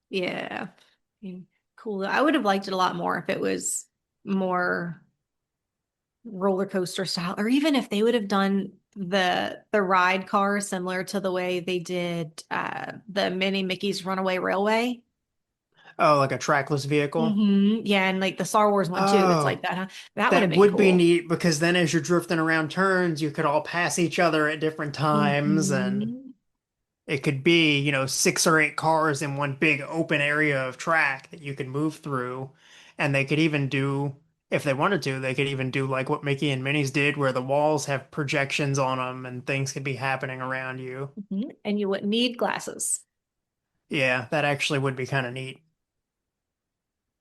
Yeah. I mean, cool. I would have liked it a lot more if it was more roller coaster style, or even if they would have done the ride car similar to the way they did the mini Mickey's Runaway Railway. Oh, like a trackless vehicle. Yeah, and like the Star Wars one too. That's like Oh, that, huh? That would have that been would be cool. neat because then as you're drifting around turns, you could all pass each other at different times and Hmm. it could be, 6 or 8 cars in one big open area of track that you could move through. And they could even do, if they wanted to, they could even do like what Mickey and Minnie's did, where the walls have projections on them and things could be happening around you. And you wouldn't need glasses. Yeah, that actually would be kind of neat.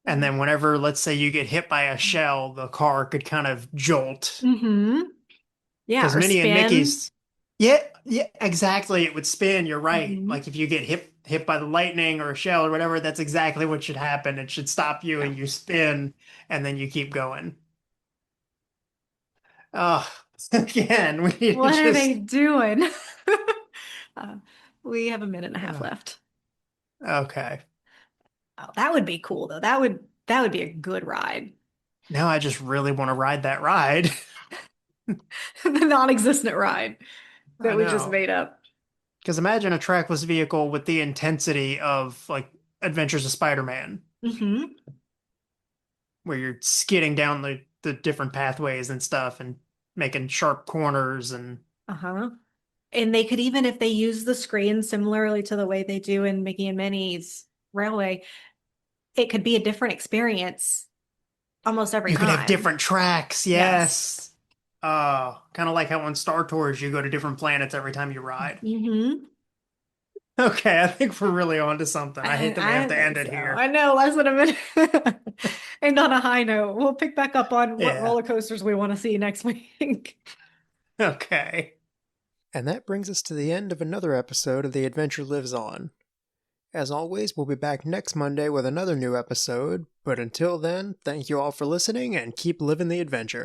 And Mm-hmm. then whenever, let's say you get hit by a shell, the car could kind of jolt. Yeah, Because or Minnie and spin. Mickey's, yeah, yeah, exactly. It would spin. You're right. Hmm. Like if you get hit by the lightning or a shell or whatever, that's exactly what should happen. It should stop you Yeah. and you spin and then you keep going. Oh, again, we need to What are they just. doing? Uh, we have a minute and a half Uh, left. okay. Oh, that would be cool though. That would be a good ride. Now I just really want to ride that ride. The non-existent ride I that we just know. made up. Because imagine a trackless vehicle with the intensity of like Adventures of Spider-Man, Hmm. where you're skidding down the different pathways and stuff and making sharp corners and Uh-huh. And they could even, if they use the screen similarly to the way they do in Mickey and Minnie's Railway, it could be a different experience almost every you could have time. different tracks. Yes. Yes. Kind of like how on Star Tours you go to different planets every time you ride. Hmm. Okay, I think we're really on to something. I hate that we have I to think end so. it here. I know, less than a minute. And on a high note, we'll pick back up on what Yeah. roller coasters we want to see next week. Okay. And that brings us to the end of another episode of The Adventure Lives On. As always, we'll be back next Monday with another new episode, but until then, thank you all for listening and keep living the adventure.